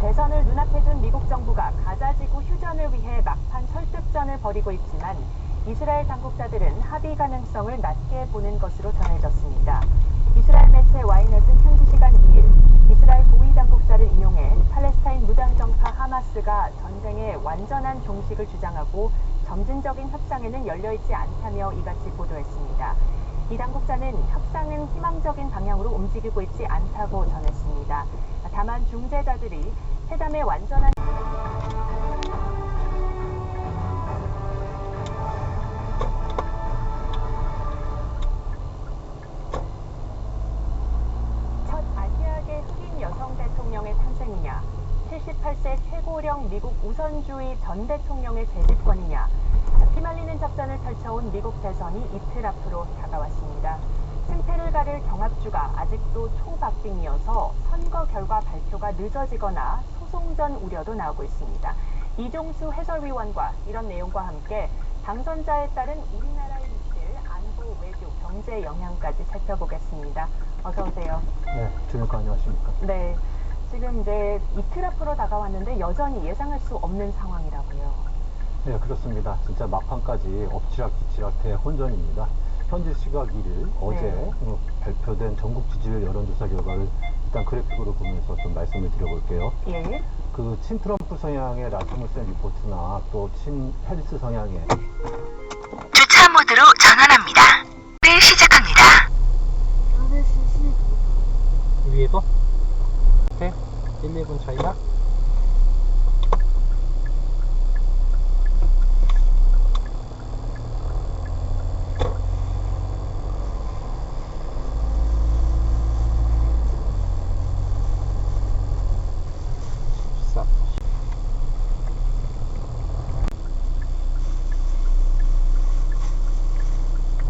대선을 눈앞에 둔 미국 정부가 가자지구 휴전을 위해 막판 설득전을 벌이고 있지만 이스라엘 당국자들은 합의 가능성을 낮게 보는 것으로 전해졌습니다. 이스라엘 매체 Y넷은 현지 시간 2일 이스라엘 고위 당국자를 인용해 팔레스타인 무장정파 하마스가 전쟁의 완전한 종식을 주장하고 점진적인 협상에는 열려있지 않다며 이같이 보도했습니다. 이 당국자는 협상은 희망적인 방향으로 움직이고 있지 않다고 전했습니다. 다만 중재자들이 회담의 완전한 첫 아시아계 흑인 여성 대통령의 탄생이냐, 78세 최고령 미국 우선주의 전 대통령의 재집권이냐, 피말리는 접전을 펼쳐온 미국 대선이 이틀 앞으로 다가왔습니다. 승패를 가를 경합주가 아직도 초박빙이어서 선거 결과 발표가 늦어지거나 소송전 우려도 나오고 있습니다. 이종수 해설위원과 이런 내용과 함께 당선자에 따른 우리나라에 미칠 안보, 외교, 경제 영향까지 살펴보겠습니다. 어서 오세요. 네, 주님과 안녕하십니까? 네, 지금 이제 이틀 앞으로 다가왔는데 여전히 예상할 수 없는 상황이라고요. 네, 그렇습니다. 진짜 막판까지 엎치락뒤치락 대혼전입니다. 현지 시각 1일 어제 발표된 전국 지지율 여론조사 결과를 일단 그래픽으로 보면서 좀 말씀을 드려볼게요. 예. 그 친트럼프 성향의 라스무센 리포트나 또 친해리스 성향의 주차 모드로 전환합니다. 를 시작합니다. 위에도? 오케이. 1, 2분 차이나?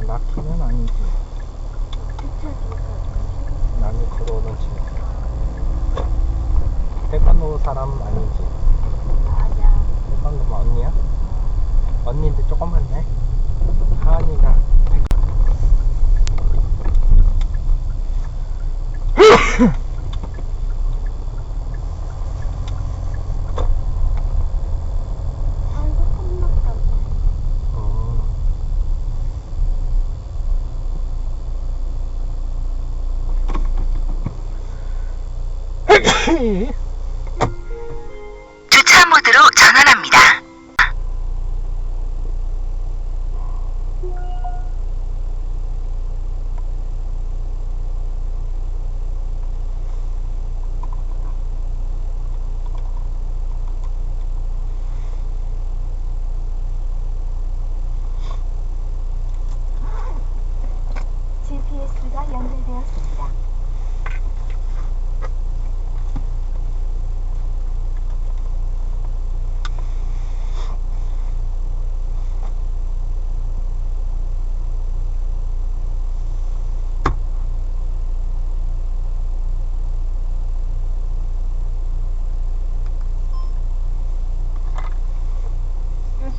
라키는 아니지. 남이 걸어오는 집. 태권도 사람 아니지. 맞아. 태권도 뭐 언니야? 언니인데 조그맣네. 하은이가 주차 모드로 전환합니다. GPS가 연결되었습니다.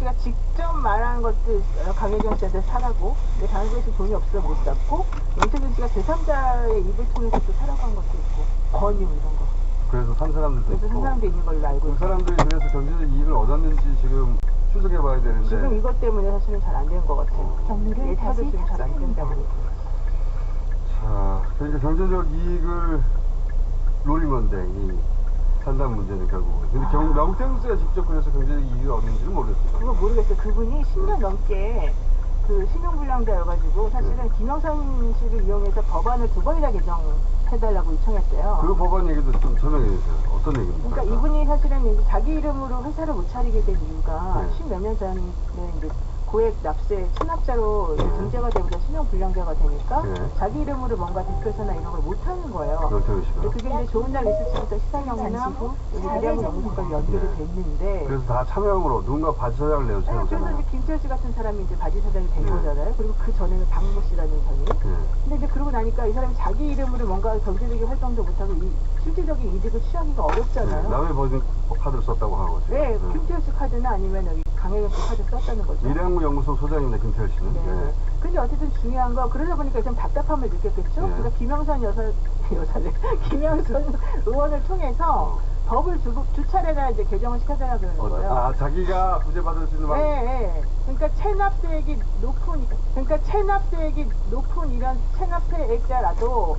씨가 직접 말하는 것도 있어요. 강혜경 씨한테 사라고. 근데 강혜경 씨 돈이 없어 못 샀고, 윤태균 씨가 제3자의 입을 통해서 또 사라고 한 것도 있고, 권유 이런 거. 그래서 산 사람들도 그래서 산 사람도 있는 걸로 알고 그 있어요. 사람들이 그래서 경제적 이익을 얻었는지 지금 추적해 봐야 되는데 지금 이것 때문에 사실은 잘 안 되는 것 같아요. 경로를 예타도 다시 지금 잘 안 된다고 탑승합니다. 얘기해요. 자, 그러니까 경제적 이익을 노린 건데 이 산단 문제는 결국은. 근데 명태균 씨가 직접 그래서 경제적 이익을 얻는지는 모르겠어요. 그거 모르겠어요. 그분이 10년 넘게 그 신용불량자여가지고 사실은 김영삼 씨를 이용해서 법안을 2번이나 개정해달라고 요청했대요. 그 법안 얘기도 좀 설명해 주세요. 어떤 얘기입니까? 그러니까 이분이 사실은 이제 자기 이름으로 회사를 못 차리게 된 이유가 네. 10몇 년 전에 이제 고액 납세 체납자로 등재가 되고서 신용불량자가 되니까 네. 자기 이름으로 뭔가 대표서나 이런 걸 못 하는 거예요. 명태균 씨가. 근데 그게 이제 좋은 날 있을 때부터 시사경이나 미래학원 연구소까지 연결이 됐는데 그래서 다 참여형으로 누군가 바지 사장을 그래서 내세우잖아요. 이제 김태현 씨 같은 사람이 이제 바지 사장이 된 네. 거잖아요. 그리고 그 전에는 박모 씨라는 분이. 네. 근데 이제 그러고 나니까 이 사람이 자기 이름으로 뭔가 경제적인 활동도 못하고 실질적인 이득을 취하기가 어렵잖아요. 남의 버진 카드를 썼다고 하는 거죠. 네, 김태현 씨 카드나 아니면 여기 강혜경 씨 카드 썼다는 거죠. 미래학문연구소 소장입니다, 김태열 씨는. 네. 네. 근데 어쨌든 중요한 거 그러다 보니까 좀 답답함을 느꼈겠죠. 네. 그러니까 김영선 김영선 의원을 통해서 법을 두 차례나 이제 개정을 시켜달라 그러는 거예요. 아, 자기가 구제받을 수 있는 방. 네. 그러니까 체납세액이 높은 이런 체납세액자라도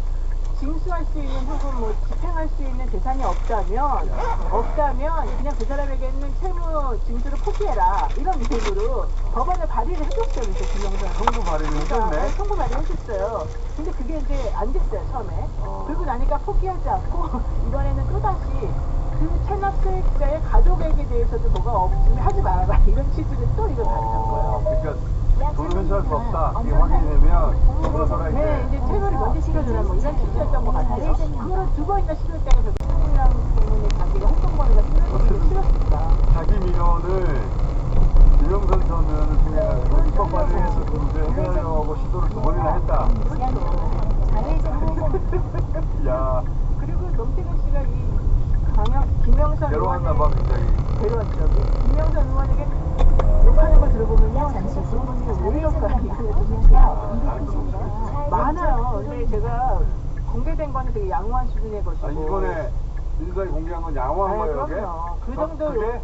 징수할 수 있는 혹은 뭐 집행할 수 있는 재산이 없다면 그냥 그 사람에게는 채무 징수를 포기해라 이런 식으로 법안을 발의를 해줬어요. 그래서 김영선 청구 발의를 했었네. 청구 발의를 해줬어요. 근데 그게 이제 안 됐어요 처음에. 그러고 나니까 포기하지 않고 이번에는 또다시 그 체납세액자의 가족에게 대해서도 뭐가 없으면 하지 말아라 이런 취지를 또 이걸 발의한 거예요. 그러니까 돈을 회수할 수 없다. 이게 확인이 되면 돈을 돌아 이제. 네, 이제 채무를 먼저 시켜주라 뭐 이런 취지였던 것 같아요. 그거를 두 번이나 시도했다고 해서 청구량 때문에 자기가 활동권을 싫었으니까. 자기 민원을 김영선 전 의원을 통해 입법 발의해서 문제 해결하려고 시도를 두 번이나 했다. 야. 그리고 명태균 씨가 이 김영선 괴로웠나 봐, 굉장히. 괴로웠죠. 김영선 의원에게 욕하는 걸 들어보면요. 그분이 왜 욕하냐. 많아요. 근데 제가 공개된 거는 되게 양호한 수준의 것이고. 아, 이번에 민주당이 공개한 건 양호한 거예요, 이게? 그럼요.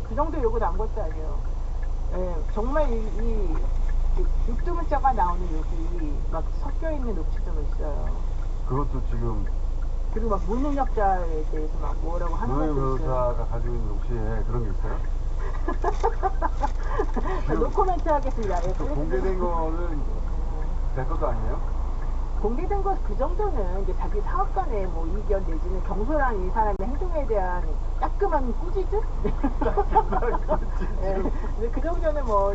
그 정도 욕은 안 것도 아니에요. 예, 정말 이 육두문자가 나오는 욕이 막 섞여 있는 녹취도 있어요. 그것도 지금 그리고 막 무능력자에 대해서 막 뭐라고 하는 것도 있어요. 변호사가 가지고 있는 녹취에 그런 게 있어요? 노코멘트 하겠습니다. 예, 공개된 거는 내 것도 아니에요? 공개된 거 그 정도는 이제 자기 사업간의 뭐 이견 내지는 경솔한 이 사람의 행동에 대한 따끔한 꾸짖음? 네. 근데 그 정도는 뭐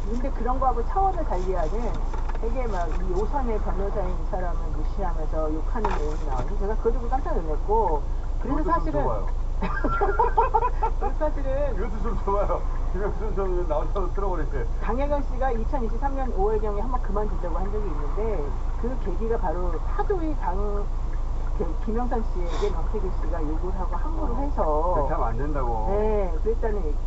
근데 그런 거하고 차원을 달리하는 되게 막 이 오선의 변호사인 이 사람을 무시하면서 욕하는 내용이 나오니 제가 그거 보고 깜짝 놀랐고 그래서 사실은 그래서 사실은 이것도 좀 좋아요. 김영선 전 의원 나오셔서 틀어버렸어요. 강혜경 씨가 2023년 5월경에 한번 그만두자고 한 적이 있는데 그 계기가 바로 하도 이 김영선 씨에게 명태균 씨가 요구를 하고 항의를 해서 그렇게 하면 안 된다고. 네,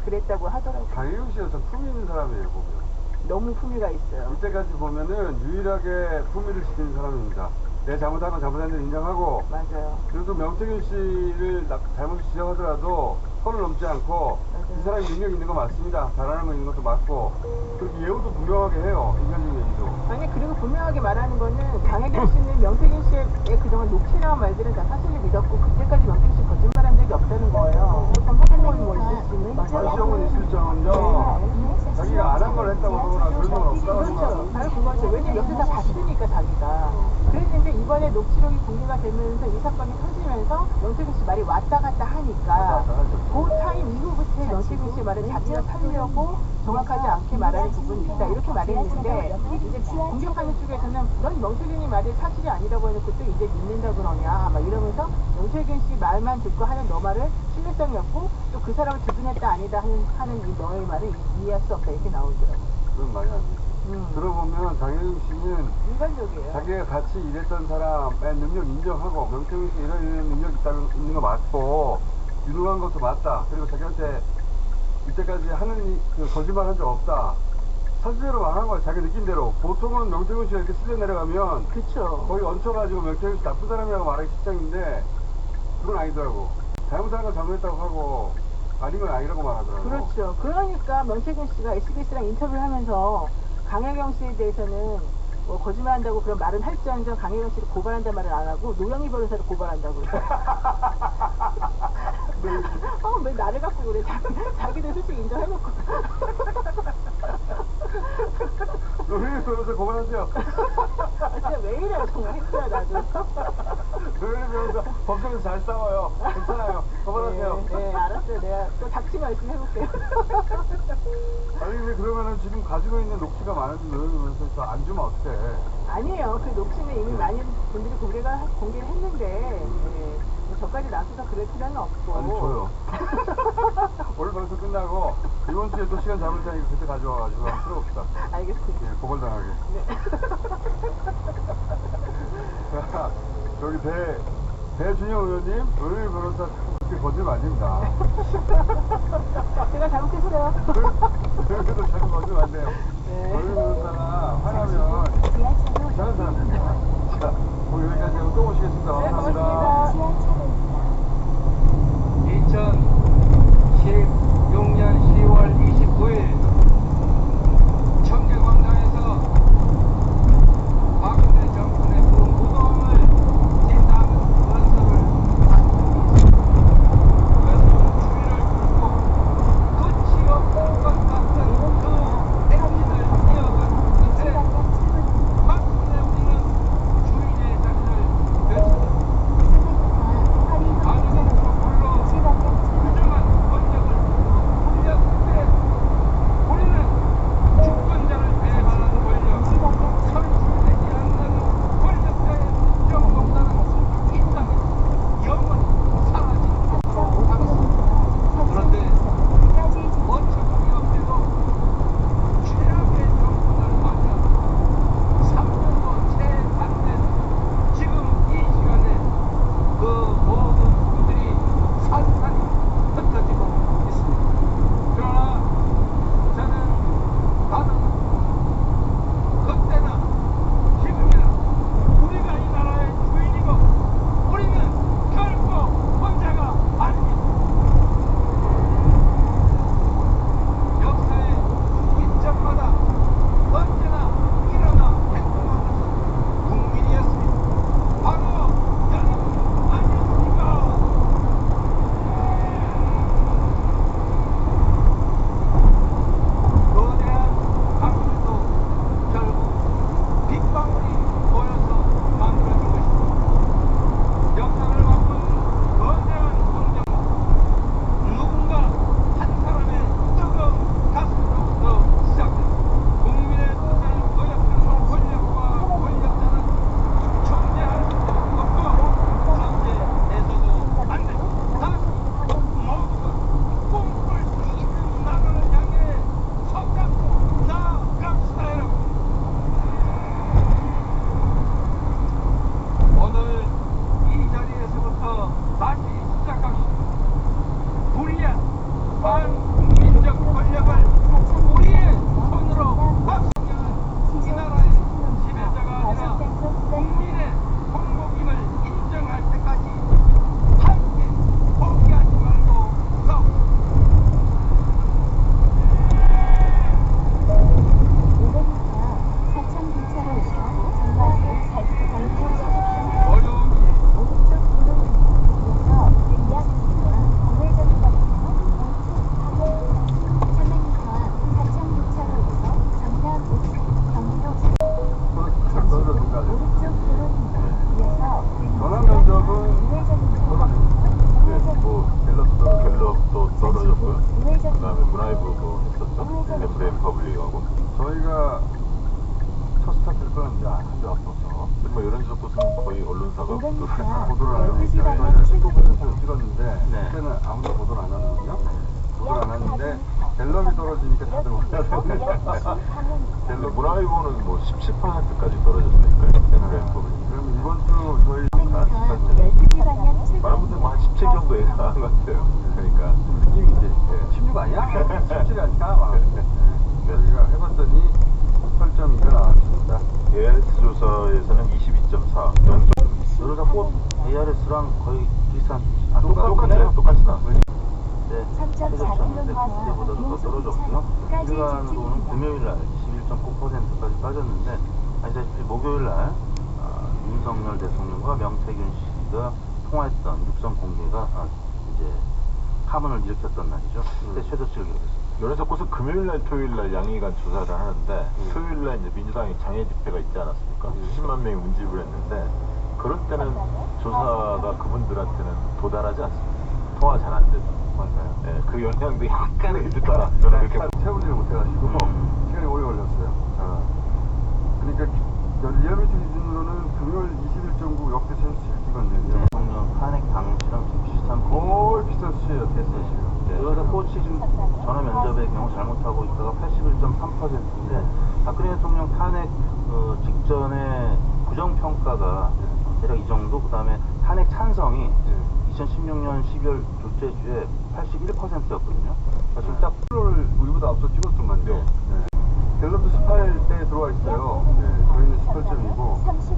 그랬다고 하더라고요. 강혜경 씨가 참 품위 있는 사람이에요, 보면. 너무 품위가 있어요. 이때까지 보면은 유일하게 품위를 지키는 사람입니다. 내 잘못한 건 잘못한 걸 인정하고. 맞아요. 그래도 명태균 씨를 잘못 지적하더라도 선을 넘지 않고 이 사람이 능력 있는 거 맞습니다. 잘하는 거 있는 것도 맞고 그렇게 예우도 분명하게 해요. 인간적인 예의도. 아니 그리고 분명하게 말하는 거는 강혜경 씨는 명태균 씨의 그동안 녹취나 말들은 다 사실을 믿었고 그때까지 명태균 씨 거짓말한 적이 없다는 거예요. 어떤 허구를 뭐 있을 수 있는 발시형은 있을 정은요. 자기가 안 한 걸 했다고 하거나 그런 건 없다고 그렇죠. 바로 그거죠. 왜냐면 옆에 다 봤으니까 자기가. 그랬는데 이번에 녹취록이 공개가 되면서 이 사건이 터지면서 명태균 씨 말이 왔다 갔다 하니까 그 타임 이후부터 명태균 씨 말은 자기가 살려고 정확하지 않게 말하는 부분이 있다 이렇게 말했는데 이제 공격하는 쪽에서는 넌 명태균이 말이 사실이 아니라고 해놓고 또 이제 믿는다 그러냐 막 이러면서 명태균 씨 말만 듣고 하는 너 말을 신뢰성이 없고 또 그 사람을 두둔했다 아니다 하는 이 너의 말을 이해할 수 없다 이렇게 나오더라고요. 그건 말이 안 되죠. 들어보면 강혜경 씨는 인간적이에요. 자기가 같이 일했던 사람의 능력 인정하고 명태균 씨 이런 능력 있는 거 맞고 유능한 것도 맞다. 그리고 자기한테 이때까지 하는 그 거짓말 한 적 없다. 사실대로 말한 거야. 자기 느낌대로. 보통은 명태균 씨가 이렇게 쓸려 내려가면 그쵸. 거의 얹혀가지고 명태균 씨 나쁜 사람이라고 말하기 십상인데 그건 아니더라고. 잘못한 건 잘못했다고 하고 아닌 건 아니라고 말하더라고. 그렇죠. 그러니까 명태균 씨가 SBS랑 인터뷰를 하면서 강혜경 씨에 대해서는 뭐 거짓말한다고 그런 말은 할지언정 강혜경 씨를 고발한다는 말을 안 하고 노영희 변호사를 고발한다고 그래요. 왜 나를 갖고 그래. 자기도 솔직히 인정해놓고. 노영희 변호사 고발하세요. 진짜 왜 이래 정말 했어요 나도. 노영희 변호사 법정에서 잘 싸워요. 괜찮아요. 고발하세요. 네, 알았어요. 내가 또 닥치면 열심히 해볼게요. 아니 근데 그러면은 지금 가지고 있는 녹취가 많으면서 안 주면 어떡해? 아니에요. 그 녹취는 이미 많은 분들이 공개를 했는데 뭐 저까지 나서서 그럴 필요는 없고. 아니 줘요. 오늘 방송 끝나고 이번 주에 또 시간 잡을 테니까 그때 가져와가지고 한번 풀어봅시다. 알겠습니다. 예, 고발당하게. 네. 자, 저기 배준영 의원님, 노영희 변호사 그렇게 거짓말 아닙니다. 제가 잘못했어요. 그래도 자꾸 거짓말 안 돼요. 노영희 변호사가 화나면 이상한 사람입니다. 자, 오늘 여기까지 하고 또 오시겠습니다. 감사합니다. 2016년 10월 29일 청계광장에서 박근혜 정권의 그 무덤을 짓다는 건설을 추위를 뚫고 끝이 없을 것 같은 그 엔진을 이어간 끝에 마침내 우리는 주인의 자리를 뺐습니다. 가능한 물론 부정한 권력을 돌렸을 때 우리는 주권자를 배반하는 권력, 설치되지 않는 권력자의 인정공단은 이 땅에 영원히 사라지도록 하겠습니다. 그런데 어처구니 없게도 최악의 정권을 맞아 3년도 채 안 된 지금 이 시간에 그 모든 분들이 산산이 흩어지고 있습니다. 그러나 저는 다른 그때나 지금이나 우리가 이 나라의 주인이고 우리는 결코 혼자가 아닙니다. 역사의 시점마다 언제나 일어나 행동한 것은 국민이었습니다. 바로 여러분 아니었습니까? 거대한 강물도 결국 빗방울이 모여서 만들어진 것입니다. 역사를 바꾼 거대한 성장은 누군가 한 사람의 뜨거운 가슴으로부터 시작됩니다. 국민의 뜻을 거역하는 권력과 권력자는 존재할 수 없고 존재해서도 안 됩니다. 다시 모두가 꿈꿀 수 있는 나라를 향해 손잡고 나아갑시다 여러분. 오늘 이 자리에서부터 다시 시작합시다. 불의한 반국민적 권력을 우리의 손으로 박살내는 이 나라의 지배자가 아니라 국민의 통곡임을 인정할 때까지 함께 포기하지 말고 싸웁시다. 전환 면접은 갤럽도 떨어졌고요. 그다음에 문화일보도 했었죠. FM 퍼블릭하고 저희가 첫 스타트를 끊었는데 한대 앞서서 뭐 이런 곳은 거의 언론사가 보도를 안 하니까 저희는 19%를 찍었는데 그때는 아무도 보도를 안 하거든요. 보도를 안 하는데 갤럽이 떨어지니까 다들 올라가요. 갤럽 문화일보는 뭐 17%까지 떨어졌으니까요. FM 퍼블릭. 그럼 이번 주 저희 많은 분들 뭐한 17 정도 예상한 것 같아요. 그러니까 느낌이 이제 16 아니야? 17이 아닐까? 저희가 해봤더니 8.2가 나왔습니다. ARS 조사에서는 22.4. 여러 자꾸 ARS랑 거의 비슷한. 똑같이 나왔어요. 네, 최저치였는데 그때보다도 더 떨어졌고요. 일간으로는 금요일날 11.9%까지 빠졌는데 아시다시피 목요일날 윤석열 대통령과 명태균 씨가 통화했던 육성 공개가 이제 파문을 일으켰던 날이죠. 그때 최저치를 기록했습니다. 연애석곳은 금요일날, 토요일날 양일간 조사를 하는데 토요일날 이제 민주당의 장애 집회가 있지 않았습니까? 10만 명이 운집을 했는데 그럴 때는 조사가 그분들한테는 도달하지 않습니다. 통화가 잘 안 돼서. 맞아요. 예, 그 영향도 약간은 있을 거라 저는 그렇게 채우지를 못해가지고 시간이 오래 걸렸어요. 자, 그러니까 리얼미터 기준으로는 금요일 21.9 역대 최고 수치를 찍었는데요. 대통령 탄핵 당시랑 좀 비슷한 거의 비슷한 수치예요. 됐어요. 그러다 코치 지금 전화 면접의 경우 잘못하고 있다가 81.3%인데 박근혜 대통령 탄핵 직전에 부정평가가 대략 이 정도, 그 다음에 탄핵 찬성이 2016년 12월 둘째 주에 81%였거든요. 사실 딱 프로를 우리보다 앞서 찍었더만요. 갤럽도 18대에 들어와 있어요. 저희는 18점이고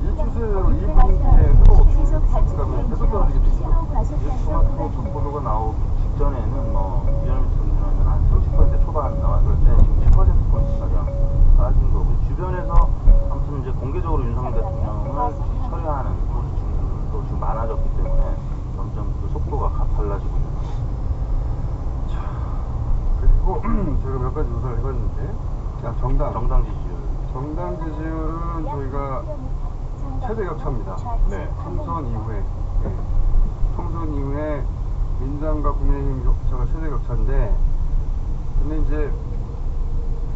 이 추세대로 2분기에 회복 없으면 계속 떨어지게 되죠. 토마토 속보도가 나오기 직전에는 리얼미터 기준으로는 한 30% 초반 나왔는데 지금 10%포인트가량 빠진 거고, 주변에서 아무튼 이제 공개적으로 윤석열 대통령을 처리하는 포지션도 지금 많아졌기 때문에 점점 그 속도가 달라지고 있는 거죠. 그리고 저희가 몇 가지 조사를 해봤는데 정당 지지율은 저희가 최대 격차입니다. 네. 총선 이후에 민주당과 국민의힘 격차가 최대 격차인데, 근데 이제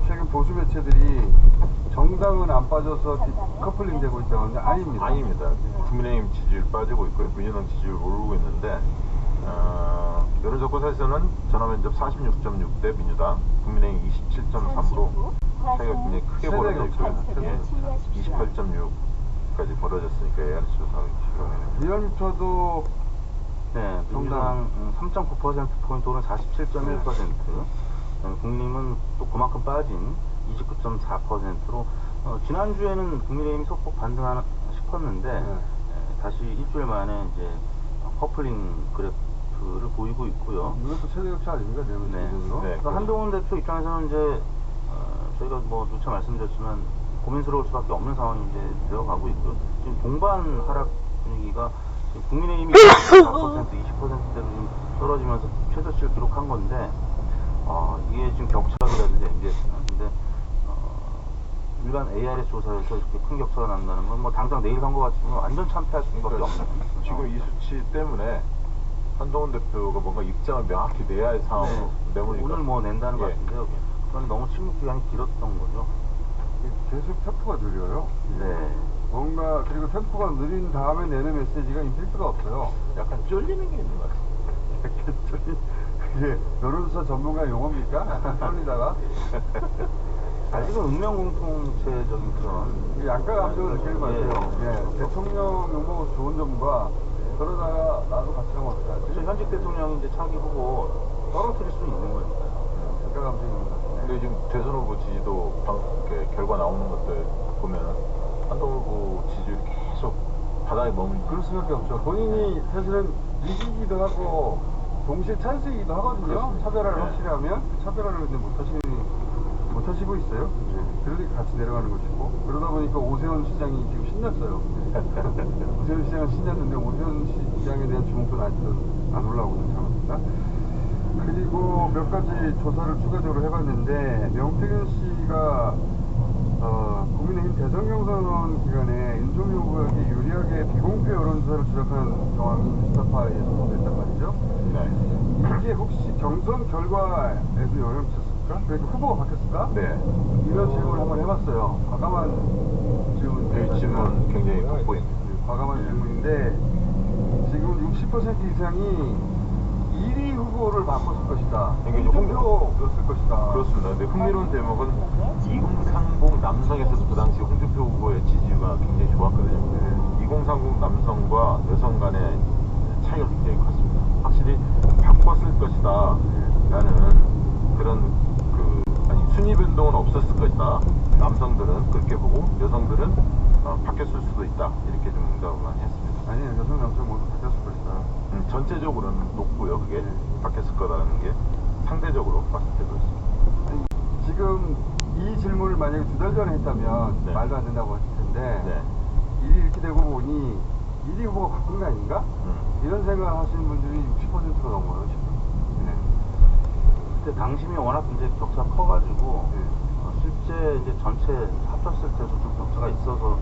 최근 보수 매체들이 정당은 안 빠져서 커플링 되고 있다고 하는데 아닙니다. 국민의힘 지지율 빠지고 있고요. 민주당 지지율 오르고 있는데 여론조사에서는 전화면접 46.6 대 민주당, 국민의힘 27.3으로 차이가 굉장히 크게 벌어져 있고요. 28.6까지 벌어졌으니까 ARS 조사가 리얼미터도 네, 민주당 3.9%포인트 오른 47.1%, 국민의힘은 또 그만큼 빠진 29.4%로 지난주에는 국민의힘이 소폭 반등하나 싶었는데 다시 일주일 만에 이제 커플링 그래프를 보이고 있고요. 이것도 최대 격차 아닙니까? 그러니까 한동훈 대표 입장에서는 이제 저희가 누차 말씀드렸지만 고민스러울 수밖에 없는 상황이 이제 되어가고 있고요. 지금 동반 하락 분위기가 국민의힘이 4%, 20%대로 좀 떨어지면서 최저치를 기록한 건데 이게 지금 격차라든지 MBS는 일반 ARS 조사에서 이렇게 큰 격차가 난다는 건 당장 내일 선거 같으면 완전 참패할 수밖에 없는. 지금 이 수치 때문에 한동훈 대표가 뭔가 입장을 명확히 내야 할 상황으로 내모니까 오늘 낸다는 것 같은데요. 그건 너무 침묵 기간이 길었던 거죠. 계속 템포가 느려요. 뭔가 그리고 템포가 느린 다음에 내는 메시지가 임팩트가 없어요. 약간 쫄리는 게 있는 것 같아요. 그게 여론조사 전문가 용어입니까? 약간 쫄리다가 아직은 운명공통체적인 그런 양가 감정을 느끼는 것 같아요. 대통령 용어 좋은 점과 그러다가 나도 같이 가면 어떡하지? 현직 대통령이 이제 차기 후보 떨어뜨릴 수 있는 거니까요. 양가 감정입니다. 근데 지금 대선 후보 지지도 결과 나오는 것들 보면 한동훈 후보 지지율이 계속 바닥에 머물고 그럴 수밖에 없죠. 본인이 사실은 이기기도 하고 동시에 찬스이기도 하거든요. 그렇습니다. 차별화를 확실히 하면 차별화를 근데 못하시고 있어요. 그러니까 같이 내려가는 것이고, 그러다 보니까 오세훈 시장이 지금 신났어요. 오세훈 시장은 신났는데 오세훈 시장에 대한 주목도는 아직도 안 올라오고 있는 상황입니다. 그리고 몇 가지 조사를 추가적으로 해봤는데 명태균 씨가 국민의힘 대선 경선 기간에 윤석열 후보에게 유리하게 비공개 여론조사를 조작하는 정황이 스타파에서 됐단 말이죠. 이게 혹시 경선 결과에도 영향을 미쳤을까? 그러니까 후보가 바뀌었을까? 이런 질문을 한번 해봤어요. 과감한 질문. 질문 굉장히 돋보입니다. 과감한 질문인데 지금 60% 이상이 1위 후보를 바꿨을 것이다. 홍준표였을 것이다. 그렇습니다. 근데 흥미로운 대목은 2030 남성에서도 그 당시 홍준표 후보의 지지가 굉장히 좋았거든요. 2030 남성과 여성 간의 차이가 굉장히 컸습니다. 확실히 바꿨을 것이다 라는 그런 순위 변동은 없었을 것이다. 남성들은 그렇게 보고 여성들은 바뀌었을 수도 있다. 이렇게 좀 응답을 많이 했습니다. 아니요, 여성 남성 모두 바뀌었을 것이다. 전체적으로는 높고요. 그게 바뀌었을 거라는 게 상대적으로 봤을 때 그렇습니다. 지금 이 질문을 만약에 2달 전에 했다면 말도 안 된다고 했을 텐데 일이 이렇게 되고 보니 1위 후보가 바꾼 거 아닌가? 이런 생각을 하시는 분들이 60%가 넘어요 지금. 그때 당심이 워낙 이제 격차가 커가지고 실제 이제 전체 합쳤을 때도 좀 격차가 있어서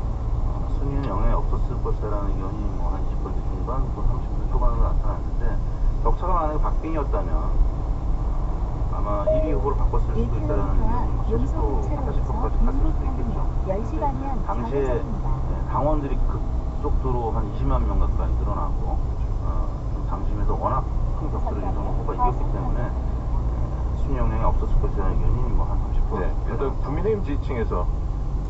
순위는 영향이 없었을 것이라는 의견이 한 20% 중반, 30% 초반으로 나타났는데 격차가 만약에 박빙이었다면 아마 1위 후보를 바꿨을 수도 있다는 의견이 70%까지 갔을 수도 있겠죠. 당시에 당원들이 급속도로 한 20만 명 가까이 늘어나고 좀 당심에서 워낙 큰 격차로 이정호 후보가 이겼기 때문에 순위 영향이 없었을 것이라는 의견이 뭐 한 30%. 네, 그래서 국민의힘 지지층에서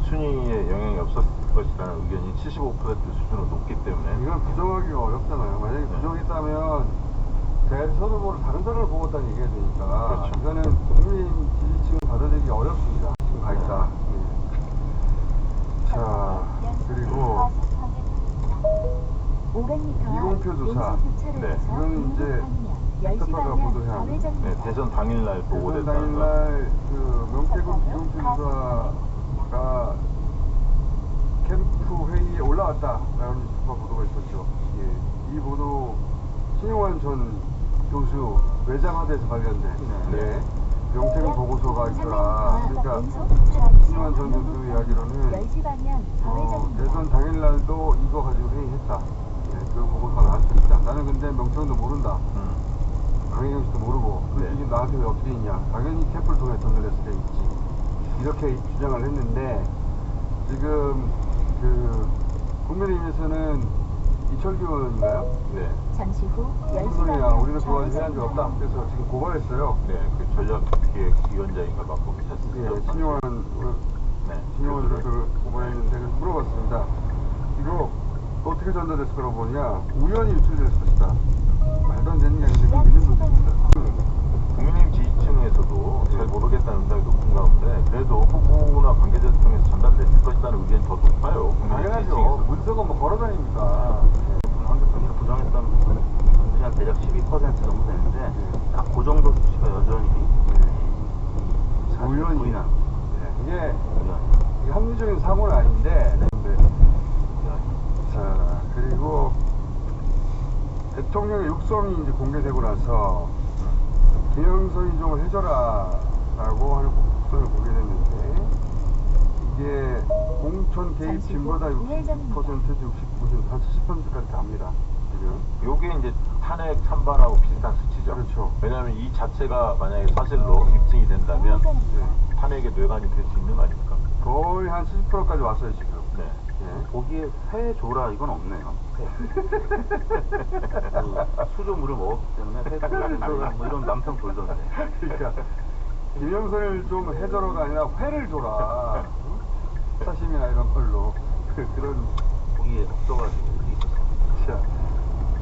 순위에 영향이 없었을 것이라는 의견이 75% 수준으로 높기 때문에 이건 부정하기가 어렵잖아요. 만약에 부정했다면 대선 후보를 다른 사람을 뽑았다는 얘기가 되니까 그렇죠. 이거는 국민 지지층은 받아들이기 어렵습니다. 지금 가 있다. 자, 그리고 500m 이공표 조사. 네. 이거는 이제 스타파가 보도해야 합니다. 네, 대선 당일날 대선 보고됐다는 거. 당일날 그 명태균 이공표 조사가 캠프 회의에 올라왔다라는 스타파 보도가 있었죠. 예. 이 보도 신용환 전 교수 외장하드에서 발견된 명태균 보고서가 있더라. 그러니까 신용환 전 교수 이야기로는 대선 당일날도 이거 가지고 회의했다. 그 보고서가 나올 수 있다. 나는 근데 명태균도 모른다. 강혜경 씨도 모르고 이게 나한테 왜 어떻게 있냐. 당연히 캠프를 통해 전달했을 때 있지. 이렇게 주장을 했는데 지금 그 국민의힘에서는 이철규 의원인가요? 네. 잠시 후 무슨 소리야? 우리는 그거 해한 적 없다. 그래서 지금 고발했어요. 네, 그 전략기획위원장인가 맡고 계셨습니다. 예, 신용환 교수를 고발했는데 그래서 물어봤습니다. 이거 어떻게 전달됐을 거라고 보냐? 우연히 유출됐을 것이다. 말도 안 되는 게 아닌데 믿는 분도 있습니다. 국민의힘 지지층에서도 잘 모르겠다는 응답이 높은 가운데 그래도 후보나 관계자를 통해서 전달됐을 것이라는 의견이 더 높아요. 당연하죠. 문서가 뭐 걸어다닙니까? 황교안이가 부정했던 부분은 그냥 대략 12% 정도 되는데 딱 그 정도 수치가 여전히 우연히 부인한 이게 합리적인 사고는 아닌데 자, 그리고 대통령의 육성이 이제 공개되고 나서 김영선이 좀 해줘라 라고 하는 국성을 공개됐는데 이게 공천 개입 진보다 60%, 69%, 한 70%까지 갑니다. 지금. 요게 이제 탄핵 찬반하고 비슷한 수치죠. 그렇죠. 왜냐하면 이 자체가 만약에 사실로 입증이 된다면 탄핵의 뇌관이 될 수 있는 거 아닙니까? 거의 한 70%까지 왔어요 지금. 네. 거기에 회 줘라 이건 없네요. 그 수조물을 먹었기 때문에 회 줘야 된다 뭐 이런 남편 돌던데. 그러니까 김영선을 좀 해줘라가 아니라 회를 줘라. 사심이나 이런 걸로 그런 거기에 없어가지고 이렇게 있었어. 자,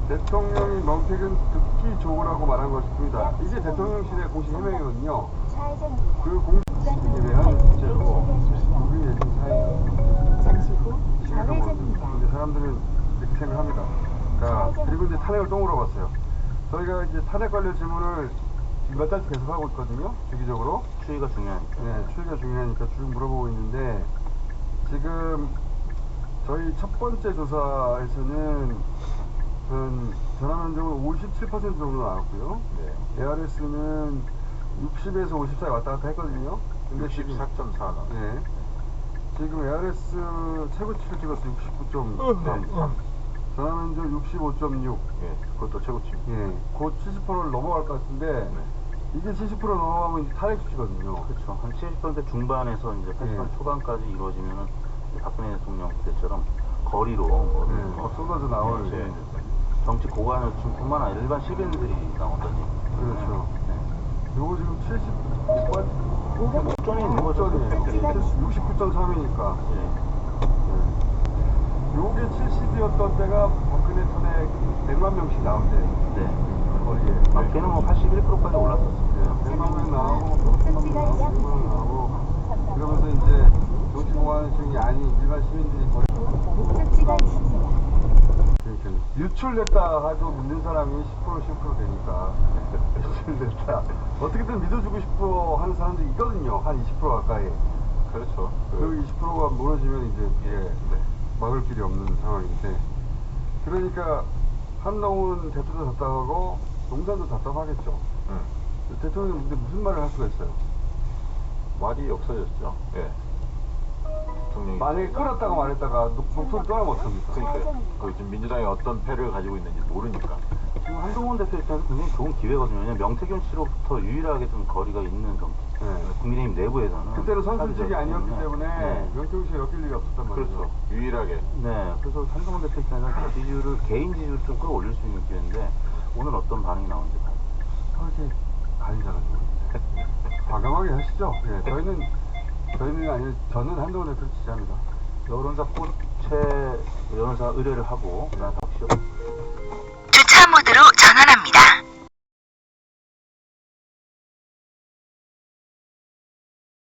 대통령이 명태균 듣기 좋으라고 말한 것입니다. 이게 대통령실의 공식 해명이거든요. 그 공식이 외환 숙제로 국민 예진 사이에요. 잠시 후 좌회전입니다. 이제 사람들은 이렇게 생각합니다. 자, 그리고 이제 탄핵을 또 물어봤어요. 저희가 이제 탄핵 관련 질문을 몇 달째 계속 하고 있거든요. 주기적으로. 추이가 중요하니까. 네, 추이가 중요하니까 쭉 물어보고 있는데 지금 저희 첫 번째 조사에서는 전화 면접은 57% 정도 나왔고요. ARS는 60에서 54에 왔다 갔다 했거든요. 근데 64.4 나. 네. 지금 ARS 최고치를 찍었어요. 69.3. 전화 면접 65.6. 예, 그것도 최고치. 예, 곧 70%를 넘어갈 것 같은데 이게 70% 넘어가면 이제 탄핵 수치거든요. 그렇죠. 한 70% 중반에서 이제 80% 초반까지 이루어지면은 박근혜 대통령 때처럼 거리로 뭐 쏟아져 나올 정치 고관을 뿐만 아니라 일반 시민들이 나온다니. 그렇죠. 요거 지금 5점이 있는 거죠. 69.3이니까. 요게 70이었던 때가 박근혜 탄핵 100만 명씩 나올 때. 네. 거리에. 맞게는 뭐 81%까지 올랐었습니다. 100만 명 나오고, 100만 명 나오고, 100만 명 나오고. 그러면서 이제 정치 보관층이 아닌 일반 시민들이 거리. 목적지가 있습니다. 그러니까 유출됐다 해도 믿는 사람이 10% 되니까 유출됐다 어떻게든 믿어주고 싶어 하는 사람들이 있거든요. 한 20% 가까이. 그렇죠. 그 20%가 무너지면 이제 이게 막을 길이 없는 상황인데 그러니까 한동훈 대표도 답답하고 농단도 답답하겠죠. 대통령이 근데 무슨 말을 할 수가 있어요? 말이 없어졌죠. 예. 만약에 끌었다가 말했다가 목소리 떠나면 어떡합니까? 그러니까 그 지금 민주당이 어떤 패를 가지고 있는지 모르니까 지금 한동훈 대표 입장에서 굉장히 좋은 기회거든요. 왜냐면 명태균 씨로부터 유일하게 좀 거리가 있는 정치. 국민의힘 내부에서는. 그때는 선순직이 아니었기 때문에 네. 명태균 씨가 엮일 일이 없었단 말이죠. 그렇죠. 유일하게. 네. 그래서 한동훈 대표 입장에서는 지지율을, 개인 지지율을 좀 끌어올릴 수 있는 기회인데, 오늘 어떤 반응이 나오는지 봐요. 그렇게 가리져가지고. 과감하게 하시죠. 예, 저희는 아니 저는 한동훈 대표를 지지합니다. 여론사 의뢰를 하고, 그다음 주차 모드로 전환